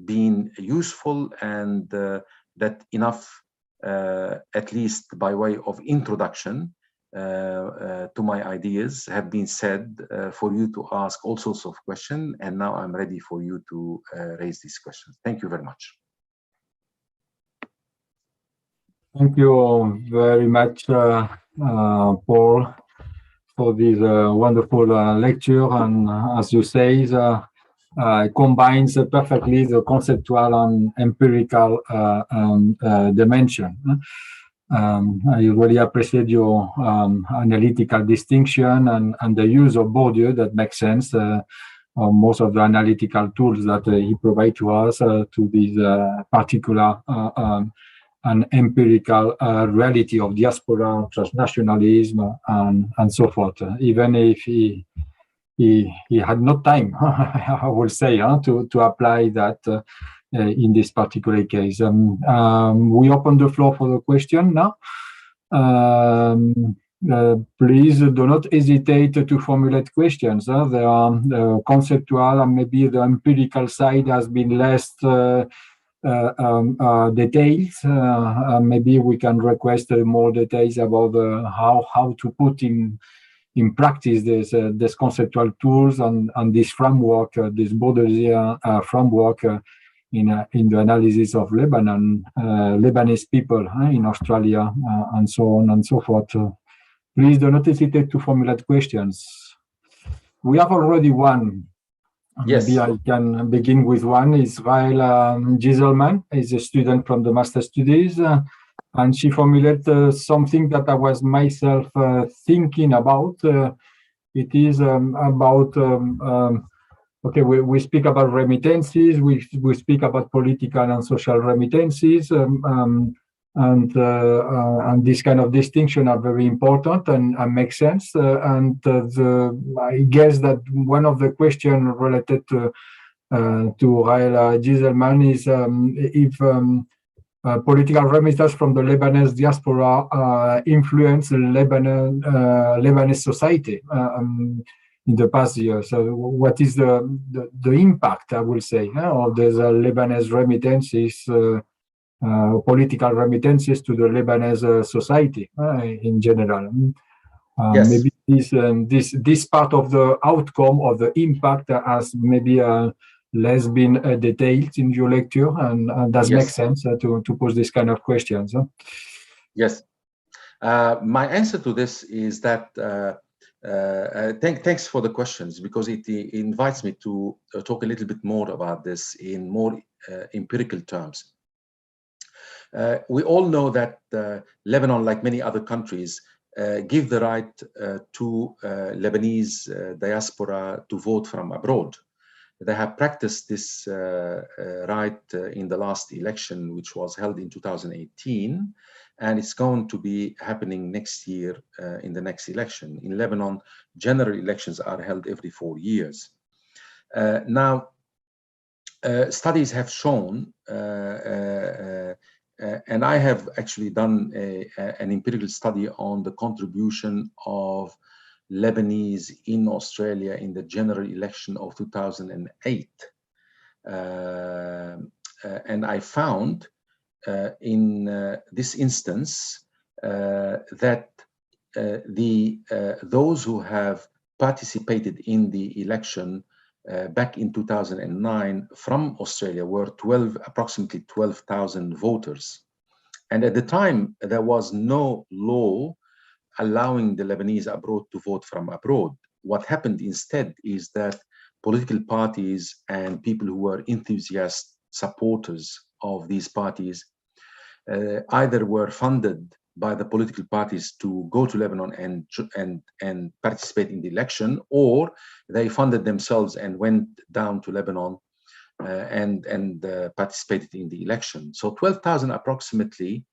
been useful, and that enough, at least by way of introduction to my ideas, have been said for you to ask all sorts of questions. And now I'm ready for you to raise these questions. Thank you very much. Thank you very much, Paul, for this wonderful lecture. And as you say, combines perfectly the conceptual and empirical dimension. I really appreciate your analytical distinction and the use of Bourdieu that makes sense. Most of the analytical tools that he provides to us to this particular and empirical reality of diaspora, transnationalism, and so forth. Even if he had no time, I will say, to apply that in this particular case. We open the floor for the question now. Please do not hesitate to formulate questions. There are conceptual and maybe the empirical side has been less details. Maybe we can request more details about how to put in practice this conceptual tools and this framework, this Bourdieusian framework in the analysis of Lebanon, Lebanese people in Australia, and so on and so forth. Please do not hesitate to formulate questions. We have already one. Yes. Maybe I can begin with one. Israel Giselman is a student from the Master Studies, and she formulated something that I was myself thinking about. It is about, okay, we speak about remittances, we speak about political and social remittances, and this kind of distinction are very important and make sense. I guess that one of the questions related to Rael Giselman is if political remittances from the Lebanese diaspora influence Lebanese society in the past years. So what is the impact, I will say, of the Lebanese remittances, political remittances to the Lebanese society in general? Yes. Maybe this part of the outcome of the impact has maybe less been detailed in your lecture, and does make sense to pose this kind of questions. Yes. My answer to this is that thanks for the questions, because it invites me to talk a little bit more about this in more empirical terms. We all know that Lebanon, like many other countries, give the right to Lebanese diaspora to vote from abroad. They have practiced this right in the last election, which was held in 2018, and it's going to be happening next year in the next election. In Lebanon, general elections are held every 4 years. Now, studies have shown, and I have actually done an empirical study on the contribution of Lebanese in Australia in the general election of 2008. And I found in this instance that those who have participated in the election back in 2009 from Australia were approximately 12,000 voters. And at the time, there was no law allowing the Lebanese abroad to vote from abroad. What happened instead is that political parties and people who were enthusiastic supporters of these parties either were funded by the political parties to go to Lebanon and participate in the election, or they funded themselves and went down to Lebanon and participated in the election. So 12,000 approximately,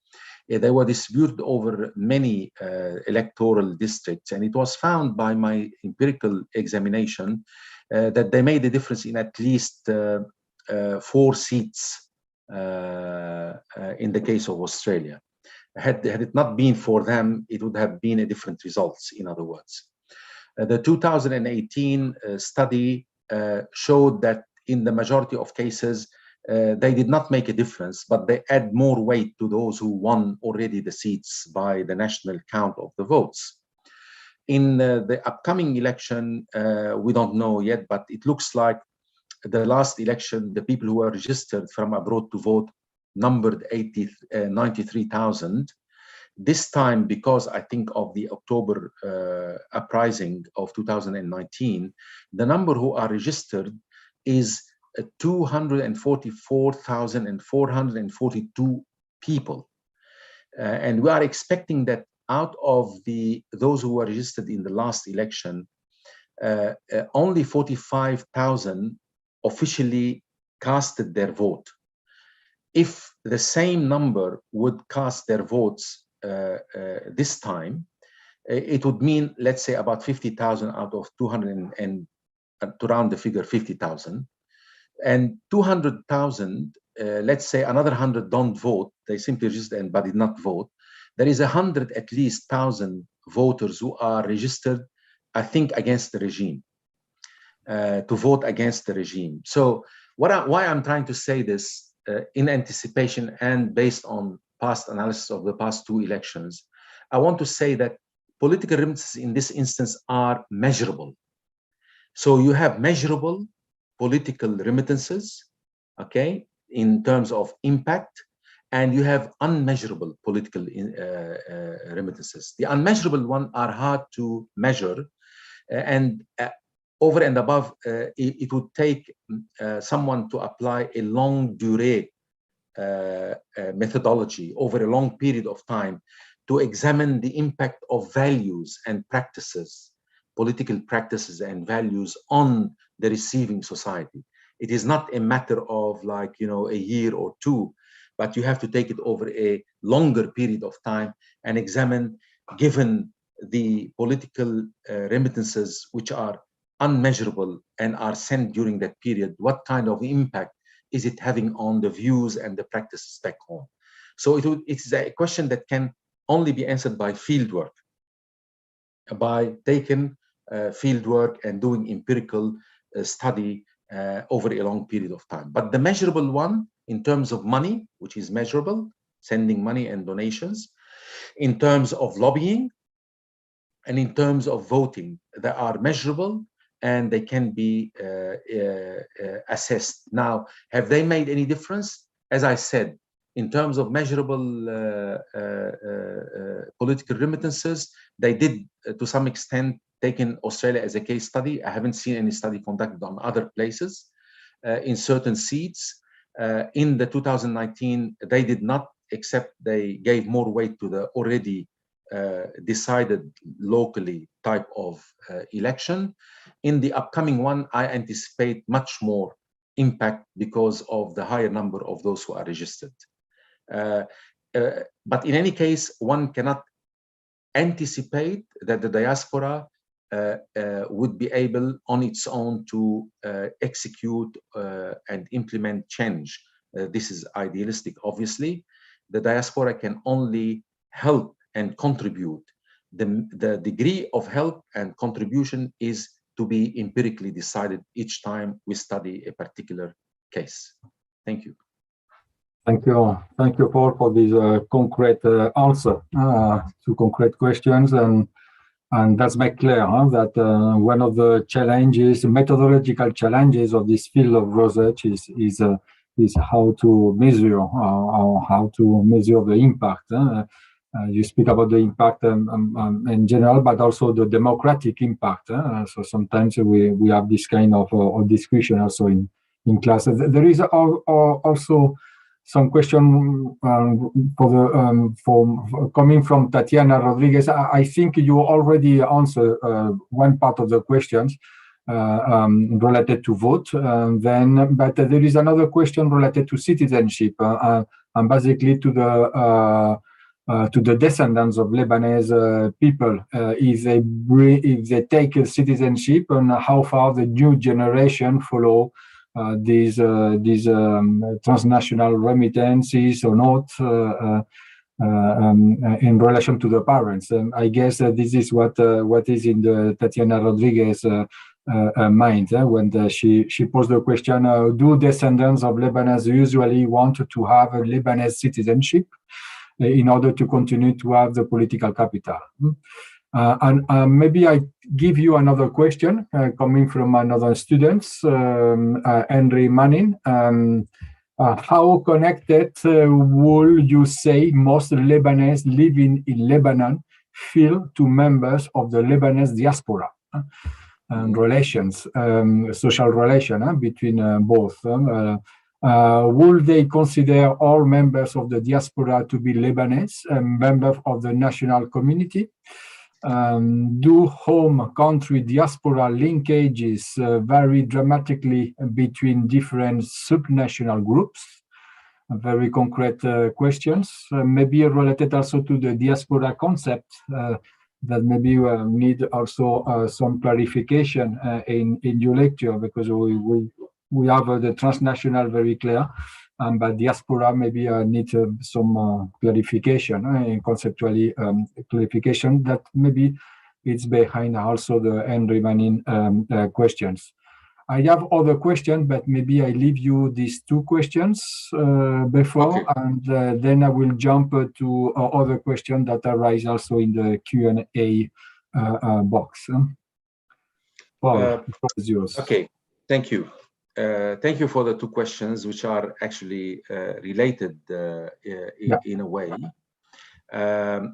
they were distributed over many electoral districts, and it was found by my empirical examination that they made a difference in at least 4 seats in the case of Australia. Had it not been for them, it would have been a different results, in other words. The 2018 study showed that in the majority of cases, they did not make a difference, but they add more weight to those who won already the seats by the national count of the votes. In the upcoming election, we don't know yet, but it looks like the last election, the people who were registered from abroad to vote numbered 93,000. This time, because I think of the October uprising of 2019, the number who are registered is 244,442 people. And we are expecting that out of those who were registered in the last election, only 45,000 officially casted their vote. If the same number would cast their votes this time, it would mean, let's say, about 50,000 out of 200 and to round the figure 50,000. And 200,000, let's say another 100 don't vote, they simply registered but did not vote. There is 100 at least thousand voters who are registered, I think, against the regime, to vote against the regime. So why I'm trying to say this in anticipation and based on past analysis of the past 2 elections, I want to say that political remittances in this instance are measurable. So you have measurable political remittances, okay, in terms of impact, and you have unmeasurable political remittances. The unmeasurable ones are hard to measure, and over and above, it would take someone to apply a long durée methodology over a long period of time to examine the impact of values and practices, political practices and values on the receiving society. It is not a matter of like, a year or 2, but you have to take it over a longer period of time and examine, given the political remittances which are unmeasurable and are sent during that period, what kind of impact is it having on the views and the practices back home? So it's a question that can only be answered by fieldwork, by taking fieldwork and doing empirical study over a long period of time. But the measurable one, in terms of money, which is measurable, sending money and donations, in terms of lobbying, and in terms of voting, they are measurable and they can be assessed. Now, have they made any difference? As I said, in terms of measurable political remittances, they did, to some extent, taken Australia as a case study. I haven't seen any study conducted on other places in certain seats. In the 2019, they did not, except they gave more weight to the already decided locally type of election. In the upcoming one, I anticipate much more impact because of the higher number of those who are registered. But in any case, one cannot anticipate that the diaspora would be able on its own to execute and implement change. This is idealistic, obviously. The diaspora can only help and contribute. The degree of help and contribution is to be empirically decided each time we study a particular case. Thank you. Thank you, Paul, for this concrete answer to concrete questions, and that's made clear that one of the challenges, methodological challenges of this field of research is how to measure the impact. You speak about the impact in general, but also the democratic impact. So sometimes we have this kind of discussion also in class. There is also some question coming from Tatiana Rodriguez. I think you already answered one part of the questions related to vote. But there is another question related to citizenship and basically to the descendants of Lebanese people, if they take a citizenship, and how far the new generation follow these transnational remittances or not in relation to the parents. I guess this is what is in the Tatiana Rodriguez mind when she posed the question: do descendants of Lebanese usually want to have a Lebanese citizenship in order to continue to have the political capital? And maybe I give you another question coming from another student, Henry Manning. How connected would you say most Lebanese living in Lebanon feel to members of the Lebanese diaspora? And relations, social relation between both. Would they consider all members of the diaspora to be Lebanese, members of the national community? Do home country diaspora linkages vary dramatically between different subnational groups? Very concrete questions, maybe related also to the diaspora concept that maybe need also some clarification in your lecture, because we have the transnational very clear, but diaspora maybe need some clarification, conceptually clarification that maybe it's behind also the end remaining questions. I have other questions, but maybe I leave you these two questions before, okay. And then I will jump to other questions that arise also in the Q&A box. Paul, the floor is yours. Okay, thank you. Thank you for the two questions, which are actually related in a way. I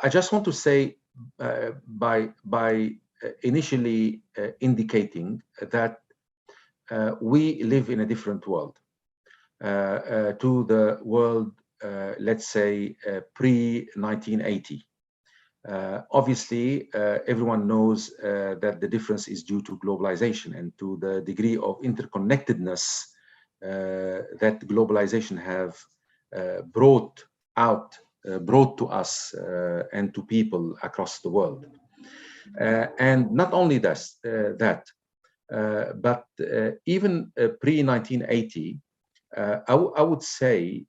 just want to say by initially indicating that we live in a different world to the world, let's say, pre-1980. Obviously, everyone knows that the difference is due to globalization and to the degree of interconnectedness that globalization have brought to us and to people across the world. And not only that, but even pre-1980, I would say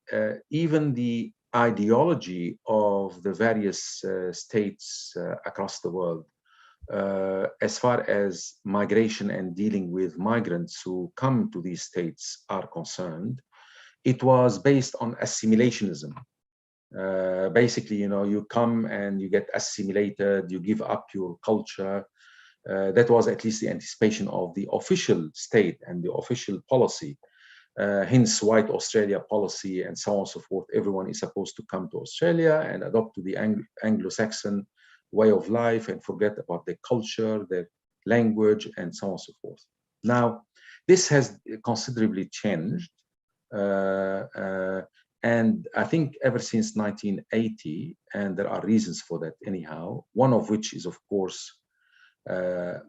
even the ideology of the various states across the world, as far as migration and dealing with migrants who come to these states are concerned, it was based on assimilationism. Basically, you come and you get assimilated, you give up your culture. That was at least the anticipation of the official state and the official policy. Hence white Australia policy and so on and so forth. Everyone is supposed to come to Australia and adopt to the Anglo-Saxon way of life and forget about their culture, their language, and so on and so forth. Now, this has considerably changed. And I think ever since 1980, and there are reasons for that anyhow, one of which is, of course, the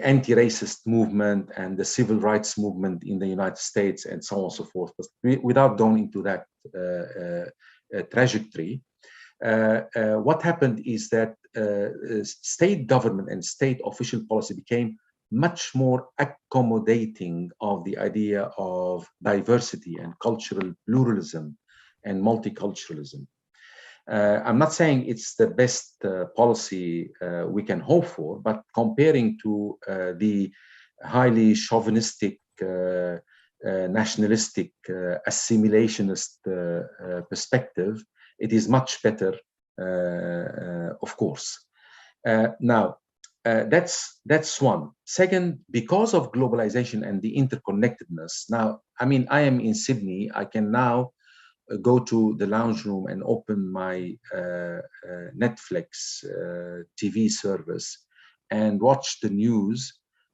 anti-racist movement and the civil rights movement in the United States and so on and so forth. But without going into that trajectory, what happened is that state government and state official policy became much more accommodating of the idea of diversity and cultural pluralism and multiculturalism. I'm not saying it's the best policy we can hope for, but comparing to the highly chauvinistic, nationalistic, assimilationist perspective, it is much better, of course. Now, that's one. Second, because of globalization and the interconnectedness. Now, I mean, I am in Sydney. I can now go to the lounge room and open my Netflix TV service and watch the news.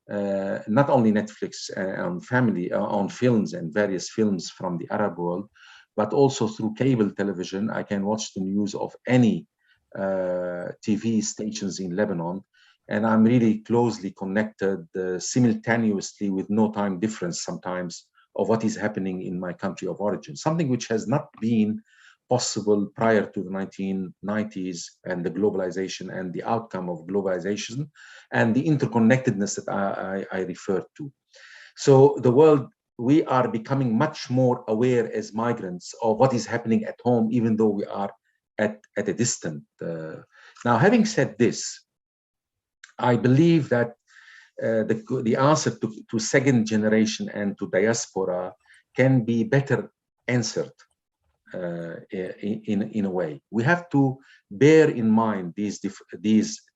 Not only Netflix on films and various films from the Arab world, but also through cable television. I can watch the news of any TV stations in Lebanon, and I'm really closely connected simultaneously with no time difference sometimes of what is happening in my country of origin, something which has not been possible prior to the 1990s and the globalization and the outcome of globalization and the interconnectedness that I referred to. So the world, we are becoming much more aware as migrants of what is happening at home, even though we are at a distance. Now, having said this, I believe that the answer to second generation and to diaspora can be better answered in a way. We have to bear in mind these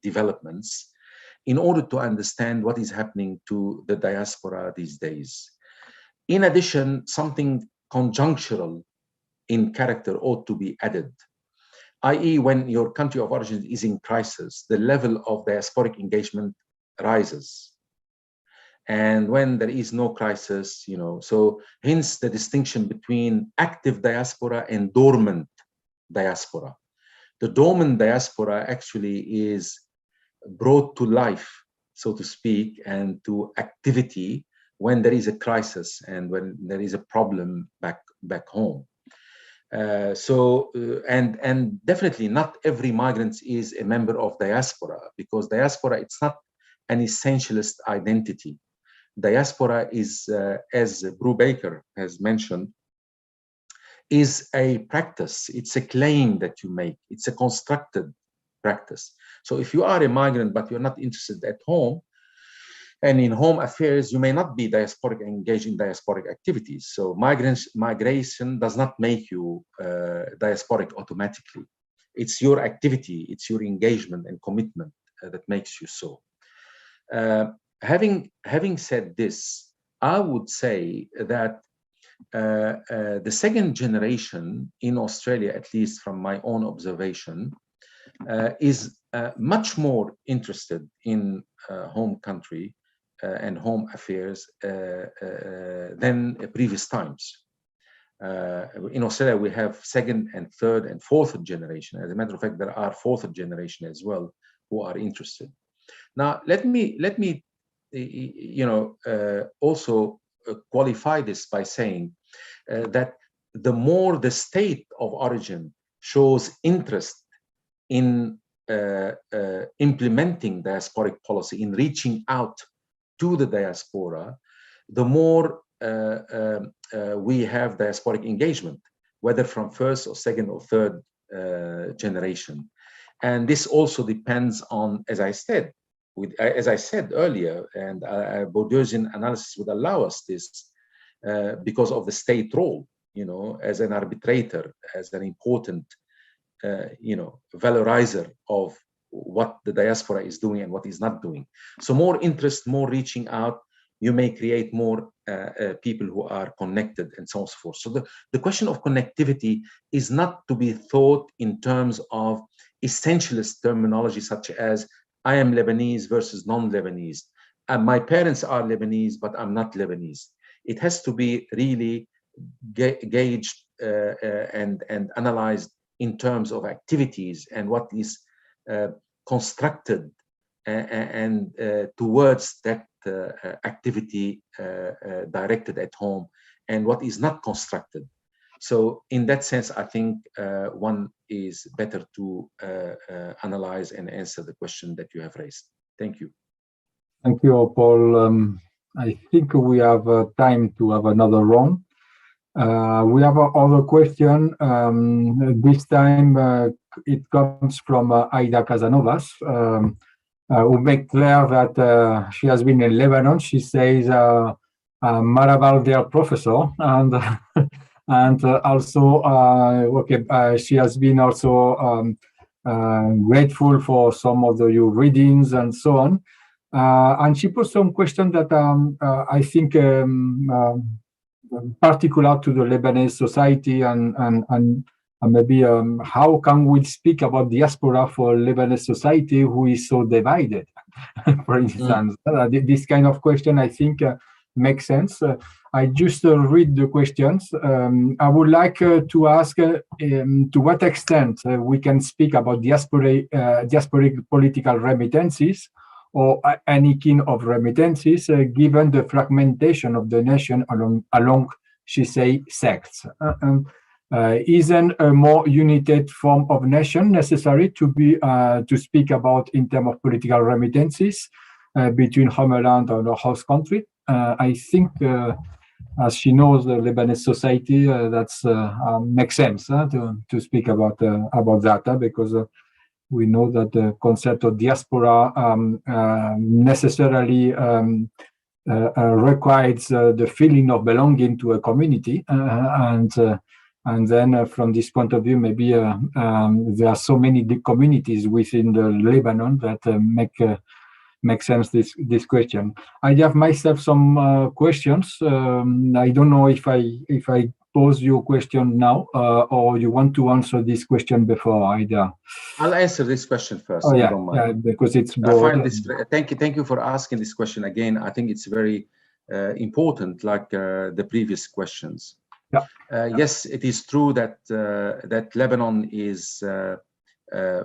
developments in order to understand what is happening to the diaspora these days. In addition, something conjunctural in character ought to be added, i.e. when your country of origin is in crisis, the level of diasporic engagement rises. And when there is no crisis, you know, so hence the distinction between active diaspora and dormant diaspora. The dormant diaspora actually is brought to life, so to speak, and to activity when there is a crisis and when there is a problem back home. And definitely not every migrant is a member of diaspora, because diaspora, it's not an essentialist identity. Diaspora is, as Brew Baker has mentioned, is a practice. It's a claim that you make. It's a constructed practice. So if you are a migrant, but you're not interested at home and in home affairs, you may not be diasporic, engaged in diasporic activities. So migration does not make you diasporic automatically. It's your activity, it's your engagement and commitment that makes you so. Having said this, I would say that the second generation in Australia, at least from my own observation, is much more interested in home country and home affairs than previous times. In Australia, we have second and third and fourth generation. As a matter of fact, there are fourth generation as well who are interested. Now, let me also qualify this by saying that the more the state of origin shows interest in implementing diasporic policy, in reaching out to the diaspora, the more we have diasporic engagement, whether from first or second or third generation. And this also depends on, as I said earlier, and Bourdieusian analysis would allow us this because of the state role, you know, as an arbitrator, as an important, valorizer of what the diaspora is doing and what is not doing. So more interest, more reaching out, you may create more people who are connected and so on and so forth. So the question of connectivity is not to be thought in terms of essentialist terminology such as I am Lebanese versus non-Lebanese. My parents are Lebanese, but I'm not Lebanese. It has to be really gauged and analyzed in terms of activities and what is constructed and towards that activity directed at home and what is not constructed. So in that sense, I think one is better to analyze and answer the question that you have raised. Thank you. Thank you, Paul. I think we have time to have another round. We have another question. This time it comes from Aida Casanovas, who made clear that she has been in Lebanon. She says, Maraval, dear professor, and also, she has been also grateful for some of your readings and so on. And she put some questions that I think particular to the Lebanese society and maybe how can we speak about diaspora for Lebanese society who is so divided, for instance. This kind of question, I think, makes sense. I just read the questions. I would like to ask to what extent we can speak about diasporic political remittances or any kind of remittances, given the fragmentation of the nation along she say, sects. Isn't a more united form of nation necessary to speak about in terms of political remittances between homeland and host country? I think, as she knows the Lebanese society, that's makes sense to speak about that because we know that the concept of diaspora necessarily requires the feeling of belonging to a community, and then from this point of view, maybe there are so many communities within the Lebanon that make sense this question. I have myself some questions. I don't know if I pose your question now or you want to answer this question before Ida. I'll answer this question first. Oh yeah, because it's broad. I find this. Thank you for asking this question again. I think it's very important, like the previous questions. Yeah. Yes, it is true that that Lebanon is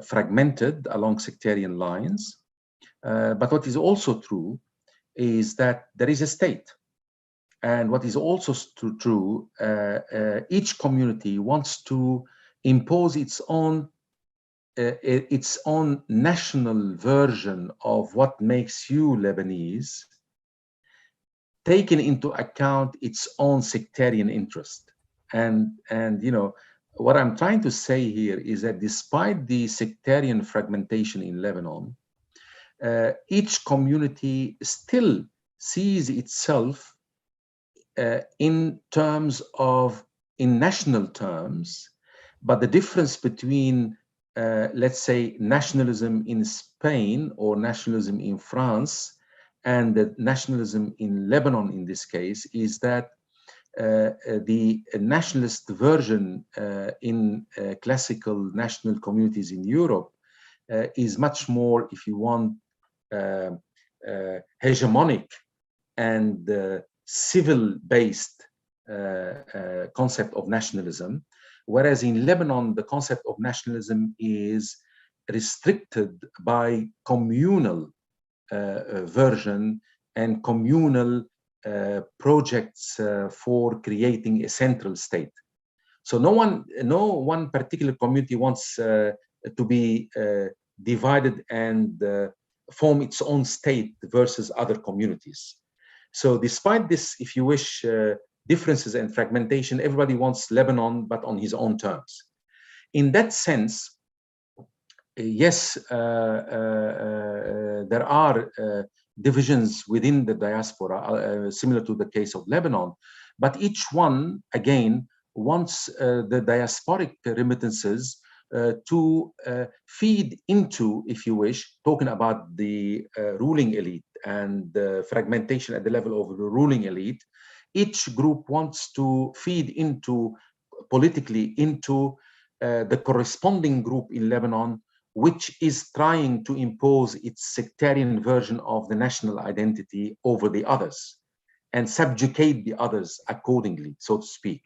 fragmented along sectarian lines, but what is also true is that there is a state, and what is also true, each community wants to impose its own national version of what makes you Lebanese, taking into account its own sectarian interest. And you know, what I'm trying to say here is that despite the sectarian fragmentation in Lebanon, each community still sees itself in national terms, but the difference between let's say nationalism in Spain or nationalism in France and the nationalism in Lebanon in this case is that the nationalist version in classical national communities in Europe is much more, if you want, hegemonic and civil-based concept of nationalism. Whereas in Lebanon, the concept of nationalism is restricted by communal version and communal projects for creating a central state. So no one particular community wants to be divided and form its own state versus other communities. So despite this, if you wish, differences and fragmentation, everybody wants Lebanon, but on his own terms. In that sense, yes, there are divisions within the diaspora, similar to the case of Lebanon, but each one, again, wants the diasporic remittances to feed into, if you wish, talking about the ruling elite and the fragmentation at the level of the ruling elite. Each group wants to feed into, politically, into the corresponding group in Lebanon, which is trying to impose its sectarian version of the national identity over the others and subjugate the others accordingly, so to speak.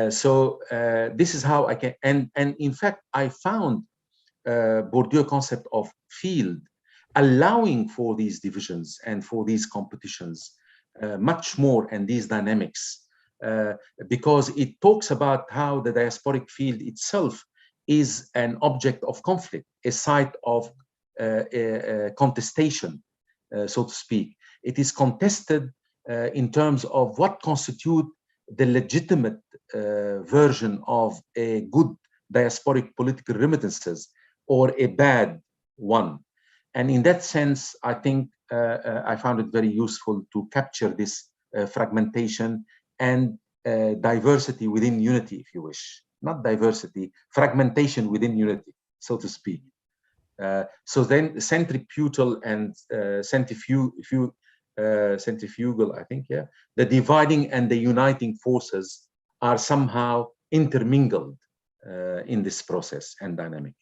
So this is how I can, and in fact, I found Bourdieu's concept of field allowing for these divisions and for these competitions much more, and these dynamics, because it talks about how the diasporic field itself is an object of conflict, a site of contestation, so to speak. It is contested in terms of what constitute the legitimate version of a good diasporic political remittances or a bad one. And in that sense, I think I found it very useful to capture this fragmentation and diversity within unity, if you wish. Not diversity, fragmentation within unity. so to speak. So then centripetal and centrifugal, I think, yeah, the dividing and the uniting forces are somehow intermingled in this process and dynamic.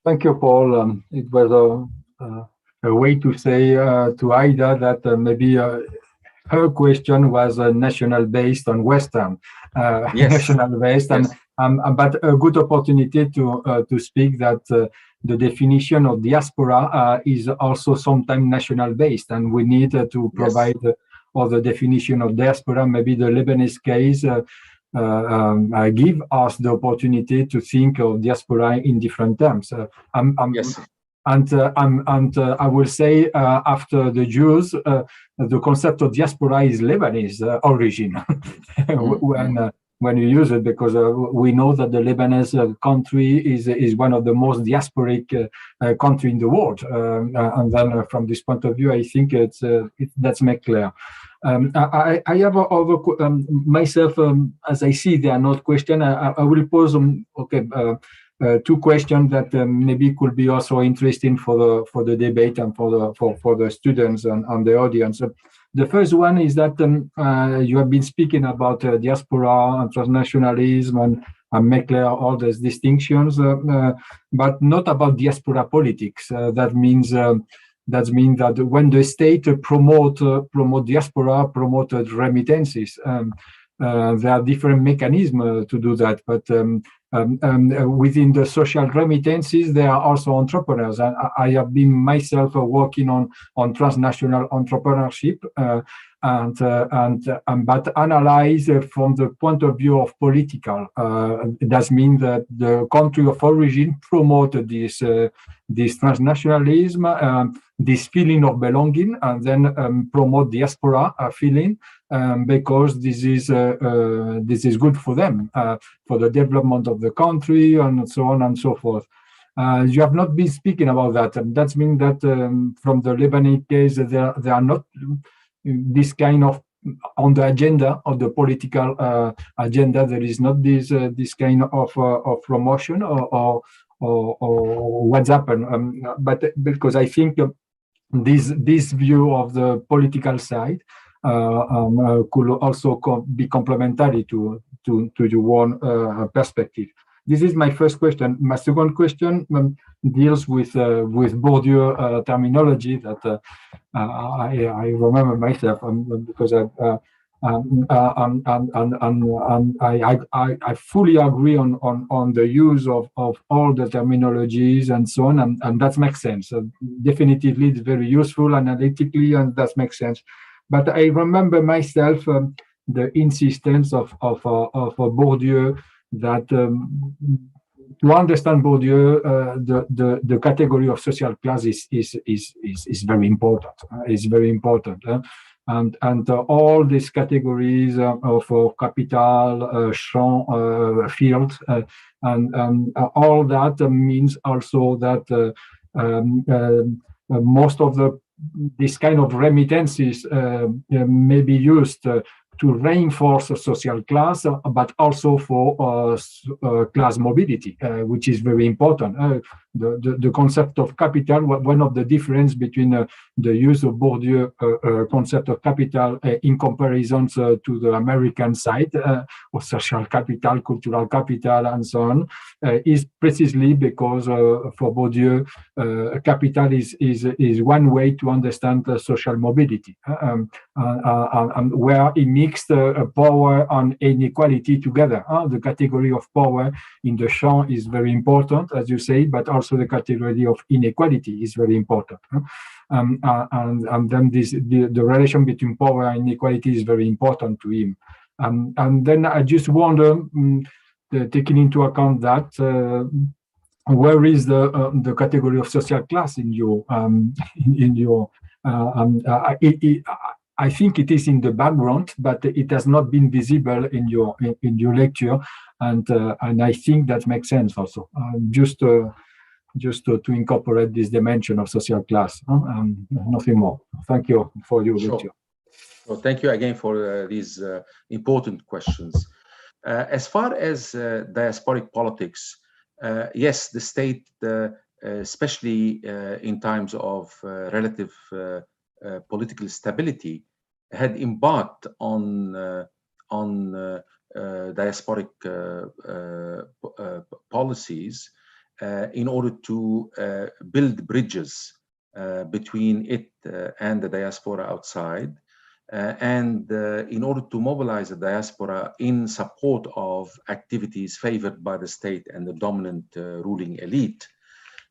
Thank you, Paul. It was a way to say to Aida that maybe her question was national based on Western, yes. national based, yes. But a good opportunity to speak that the definition of diaspora is also sometimes national based, and we need to provide or the definition of diaspora. Maybe the Lebanese case give us the opportunity to think of diaspora in different terms. Yes. And I will say after the Jews, the concept of diaspora is Lebanese origin when you use it, because we know that the Lebanese country is one of the most diasporic country in the world, and then from this point of view, I think that's made clear. I have myself, as I see they are not questions. I will pose two questions that maybe could be also interesting for the debate and for the students and the audience. The first one is that you have been speaking about diaspora and transnationalism and make clear all these distinctions, but not about diaspora politics. That means that when the state promote diaspora, promoted remittances, there are different mechanisms to do that, but within the social remittances, there are also entrepreneurs. I have been myself working on transnational entrepreneurship, but analyze from the point of view of political. That means that the country of origin promoted this transnationalism, this feeling of belonging, and then promote diaspora feeling, because this is good for them, for the development of the country, and so on and so forth. You have not been speaking about that. That means that from the Lebanese case, there are not this kind of on the agenda of the political agenda. There is not this kind of promotion or what's happened. But because I think this view of the political side could also be complementary to your own perspective. This is my first question. My second question deals with Bourdieu terminology that I remember myself because I fully agree on the use of all the terminologies and so on, and that makes sense. Definitively, it's very useful analytically, and that makes sense. But I remember myself the insistence of Bourdieu that to understand Bourdieu, the category of social class is very important. It's very important, and all these categories of capital, champ, field, and all that means also that most of this kind of remittances may be used to reinforce a social class, but also for class mobility, which is very important. The concept of capital, one of the difference between the use of Bourdieu concept of capital in comparison to the American side, of social capital, cultural capital, and so on, is precisely because for Bourdieu, capital is one way to understand social mobility, and where it mixed power and inequality together. The category of power in the champ is very important, as you say, but also the category of inequality is very important. And then the relation between power and inequality is very important to him. And then I just wonder, taking into account that, where is the category of social class in your I think it is in the background, but it has not been visible in your lecture, and I think that makes sense also. Just to incorporate this dimension of social class, nothing more. Thank you for your lecture. Well, thank you again for these important questions. As far as diasporic politics, yes, the state, especially in times of relative political stability, had embarked on diasporic policies in order to build bridges between it and the diaspora outside, and in order to mobilize the diaspora in support of activities favored by the state and the dominant ruling elite,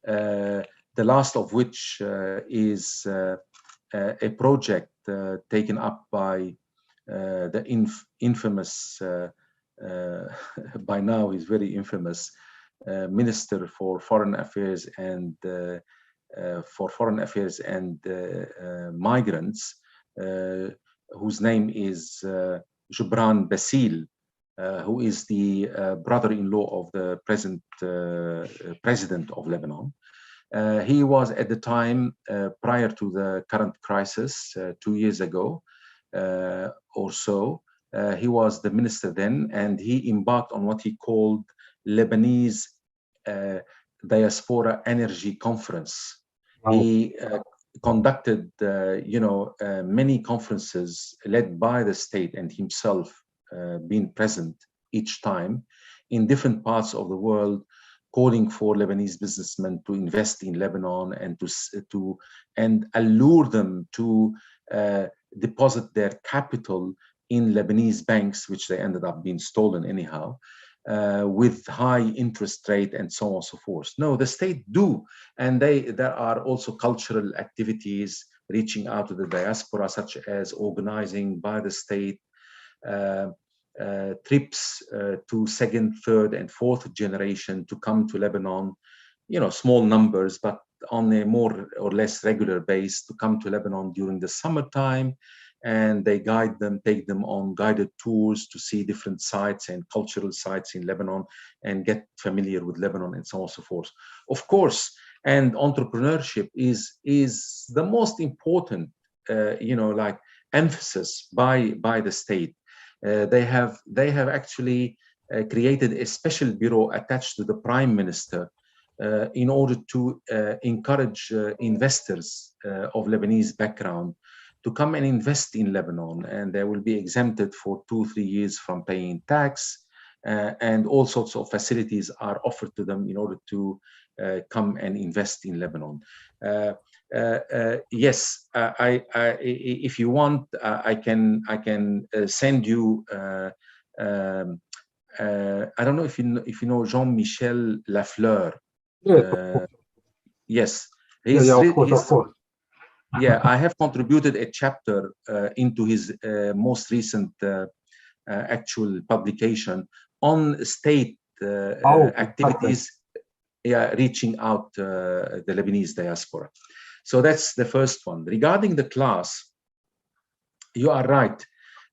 the last of which is a project taken up by the infamous, by now he's very infamous, Minister for Foreign Affairs and Migrants, whose name is Gibran Bassil, who is the brother-in-law of the present president of Lebanon. He was at the time, prior to the current crisis, 2 years ago or so, he was the minister then, and he embarked on what he called Lebanese Diaspora Energy Conference. Wow. He conducted, many conferences led by the state and himself being present each time in different parts of the world, calling for Lebanese businessmen to invest in Lebanon and to allure them to deposit their capital in Lebanese banks, which they ended up being stolen anyhow, with high interest rate and so on and so forth. No, the state do, and there are also cultural activities reaching out to the diaspora, such as organizing by the state trips to second, third, and fourth generation to come to Lebanon, small numbers, but on a more or less regular base, to come to Lebanon during the summertime, and they guide them, take them on guided tours to see different sites and cultural sites in Lebanon and get familiar with Lebanon and so on and so forth. Of course, and entrepreneurship is the most important, emphasis by the state. They have actually created a special bureau attached to the prime minister in order to encourage investors of Lebanese background to come and invest in Lebanon, and they will be exempted for 2-3 years from paying tax, and all sorts of facilities are offered to them in order to come and invest in Lebanon. Yes, if you want, I can send you. I don't know if you know Jean-Michel Lafleur. Yes, of course. Yeah, I have contributed a chapter into his most recent actual publication on state activities, reaching out the Lebanese diaspora. So that's the first one. Regarding the class, you are right.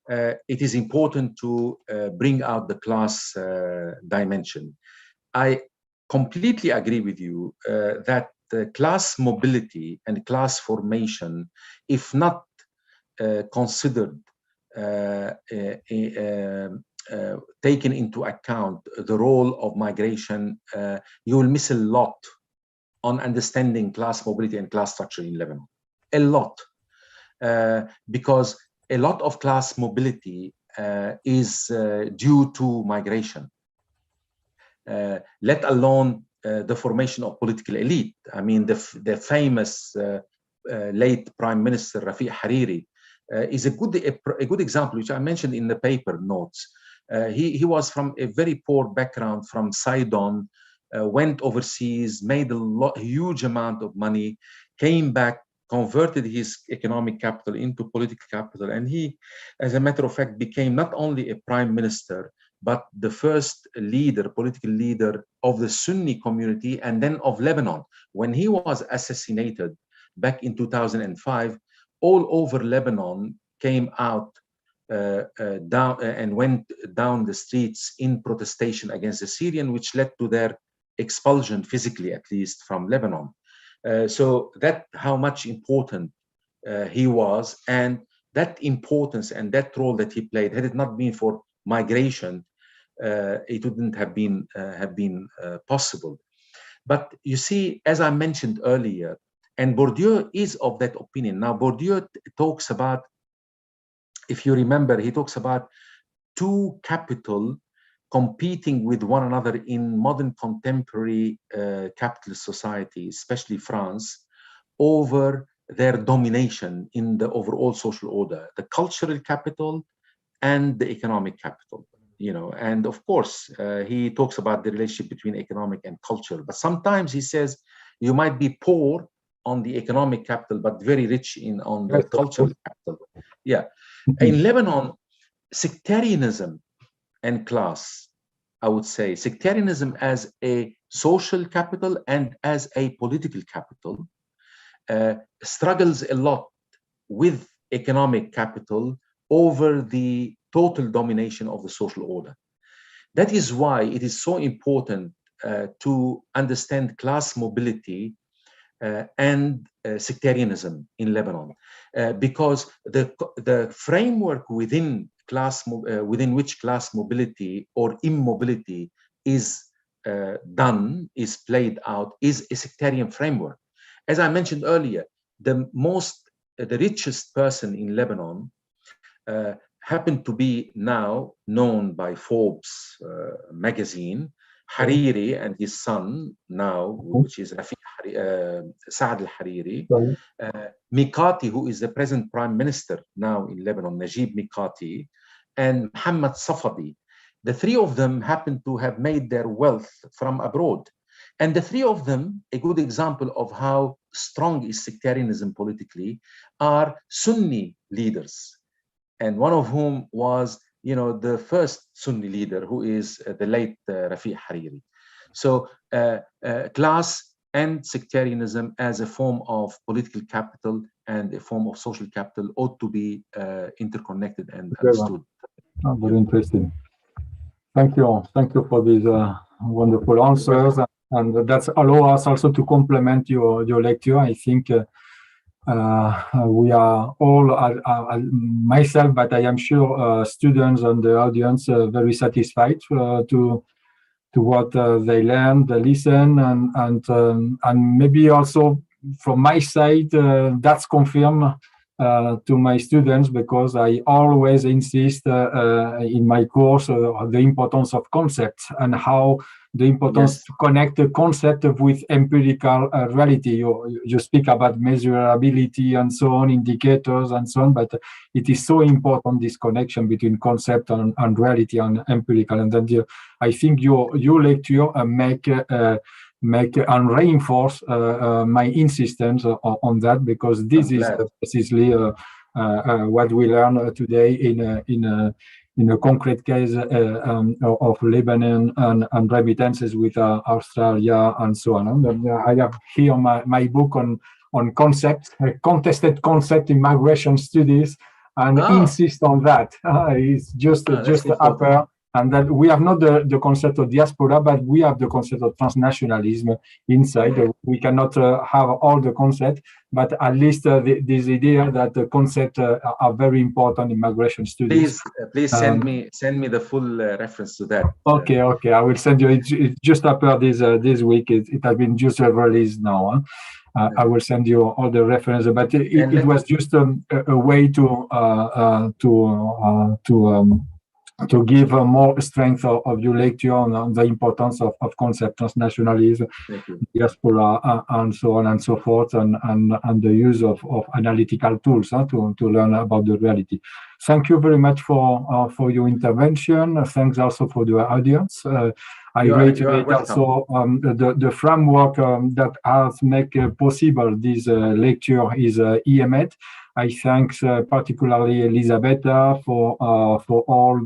It is important to bring out the class dimension. I completely agree with you that class mobility and class formation, if not considered, taken into account the role of migration, you will miss a lot on understanding class mobility and class structure in Lebanon. A lot. Because a lot of class mobility is due to migration, let alone the formation of political elite. I mean, the famous late Prime Minister Rafiq Hariri is a good example, which I mentioned in the paper notes. He was from a very poor background from Sidon, went overseas, made a huge amount of money, came back, converted his economic capital into political capital, and he, as a matter of fact, became not only a prime minister, but the first political leader of the Sunni community and then of Lebanon. When he was assassinated back in 2005, all over Lebanon came out down and went down the streets in protestation against the Syrian, which led to their expulsion, physically at least, from Lebanon. So that how much important he was, and that importance and that role that he played, had it not been for migration, it wouldn't have been possible. But you see, as I mentioned earlier, and Bourdieu is of that opinion. Now, Bourdieu talks about, if you remember, he talks about two capital competing with one another in modern contemporary capitalist society, especially France, over their domination in the overall social order, the cultural capital and the economic capital. You know, and of course, he talks about the relationship between economic and culture. But sometimes he says you might be poor on the economic capital, but very rich on the cultural capital. Yeah. In Lebanon, sectarianism and class, I would say, sectarianism as a social capital and as a political capital struggles a lot with economic capital over the total domination of the social order. That is why it is so important to understand class mobility and sectarianism in Lebanon, because the framework within which class mobility or immobility is played out, is a sectarian framework. As I mentioned earlier, the richest person in Lebanon happened to be now known by Forbes magazine, Hariri and his son now, which is Saad al-Hariri, Mikati, who is the present prime minister now in Lebanon, Najib Mikati, and Muhammad Safadi. The three of them happen to have made their wealth from abroad. And the three of them, a good example of how strong is sectarianism politically, are Sunni leaders. And one of whom was, you know, the first Sunni leader, who is the late Rafiq Hariri. So class and sectarianism as a form of political capital and a form of social capital ought to be interconnected and understood. Oh, very interesting. Thank you. Thank you for these wonderful answers. And that's allow us also to complement your lecture. I think we are all, myself, but I am sure students and the audience very satisfied to what they learn, they listen, and maybe also from my side, that's confirmed to my students, because I always insist in my course the importance of concepts and how the importance to connect the concept with empirical reality. You speak about measurability and so on, indicators and so on, but it is so important, this connection between concept and reality and empirical. And then I think your lecture make and reinforce my insistence on that, because this is precisely what we learn today in a concrete case of Lebanon and remittances with Australia and so on. And I have here my book on concept, contested concept in migration studies, and insist on that. It's just upper. And that we have not the concept of diaspora, but we have the concept of transnationalism inside. We cannot have all the concepts, but at least this idea that the concepts are very important in migration studies. Please send me the full reference to that. Okay, I will send you. It's just after this week. It has been just released now. I will send you all the references, but it was just a way to give more strength of your lecture on the importance of concept, transnationalism, diaspora, and so on and so forth, and the use of analytical tools to learn about the reality. Thank you very much for your intervention. Thanks also for the audience. I reiterate also the framework that has made possible this lecture is IEMed. I thank particularly Elisabetta for all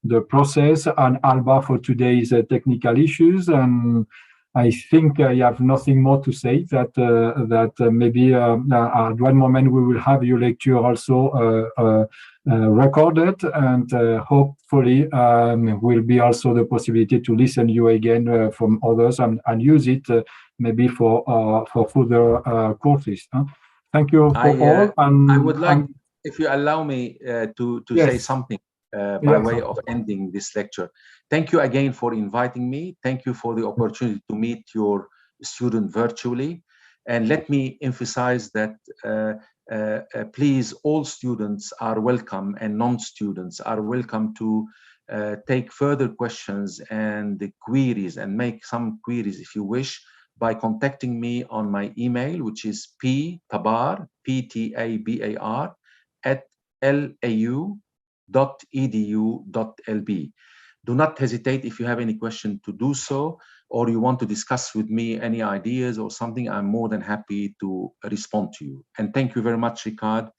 the process, and Alba for today's technical issues. And I think I have nothing more to say. That maybe at one moment we will have your lecture also recorded, and hopefully will be also the possibility to listen you again from others and use it maybe for further courses. Thank you for all. I would like, if you allow me, to say something. by way of ending this lecture. Thank you again for inviting me. Thank you for the opportunity to meet your student virtually. And let me emphasize that please, all students are welcome, and non-students are welcome to take further questions and the queries, and make some queries if you wish, by contacting me on my email, which is ptabar, P-T-A-B-A-R, @lau.edu.lb. Do not hesitate if you have any question to do so, or you want to discuss with me any ideas or something. I'm more than happy to respond to you. And thank you very much, Ricard.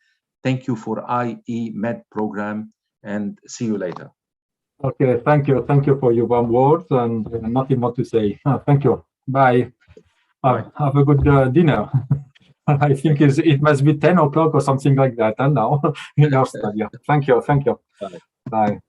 Thank you for IEMed program, and see you later. Okay, thank you. Thank you for your warm words, and nothing more to say. Thank you. Bye. Have a good dinner. I think it must be 10 o'clock or something like that, and now in Australia. Thank you. Thank you. Bye. Bye.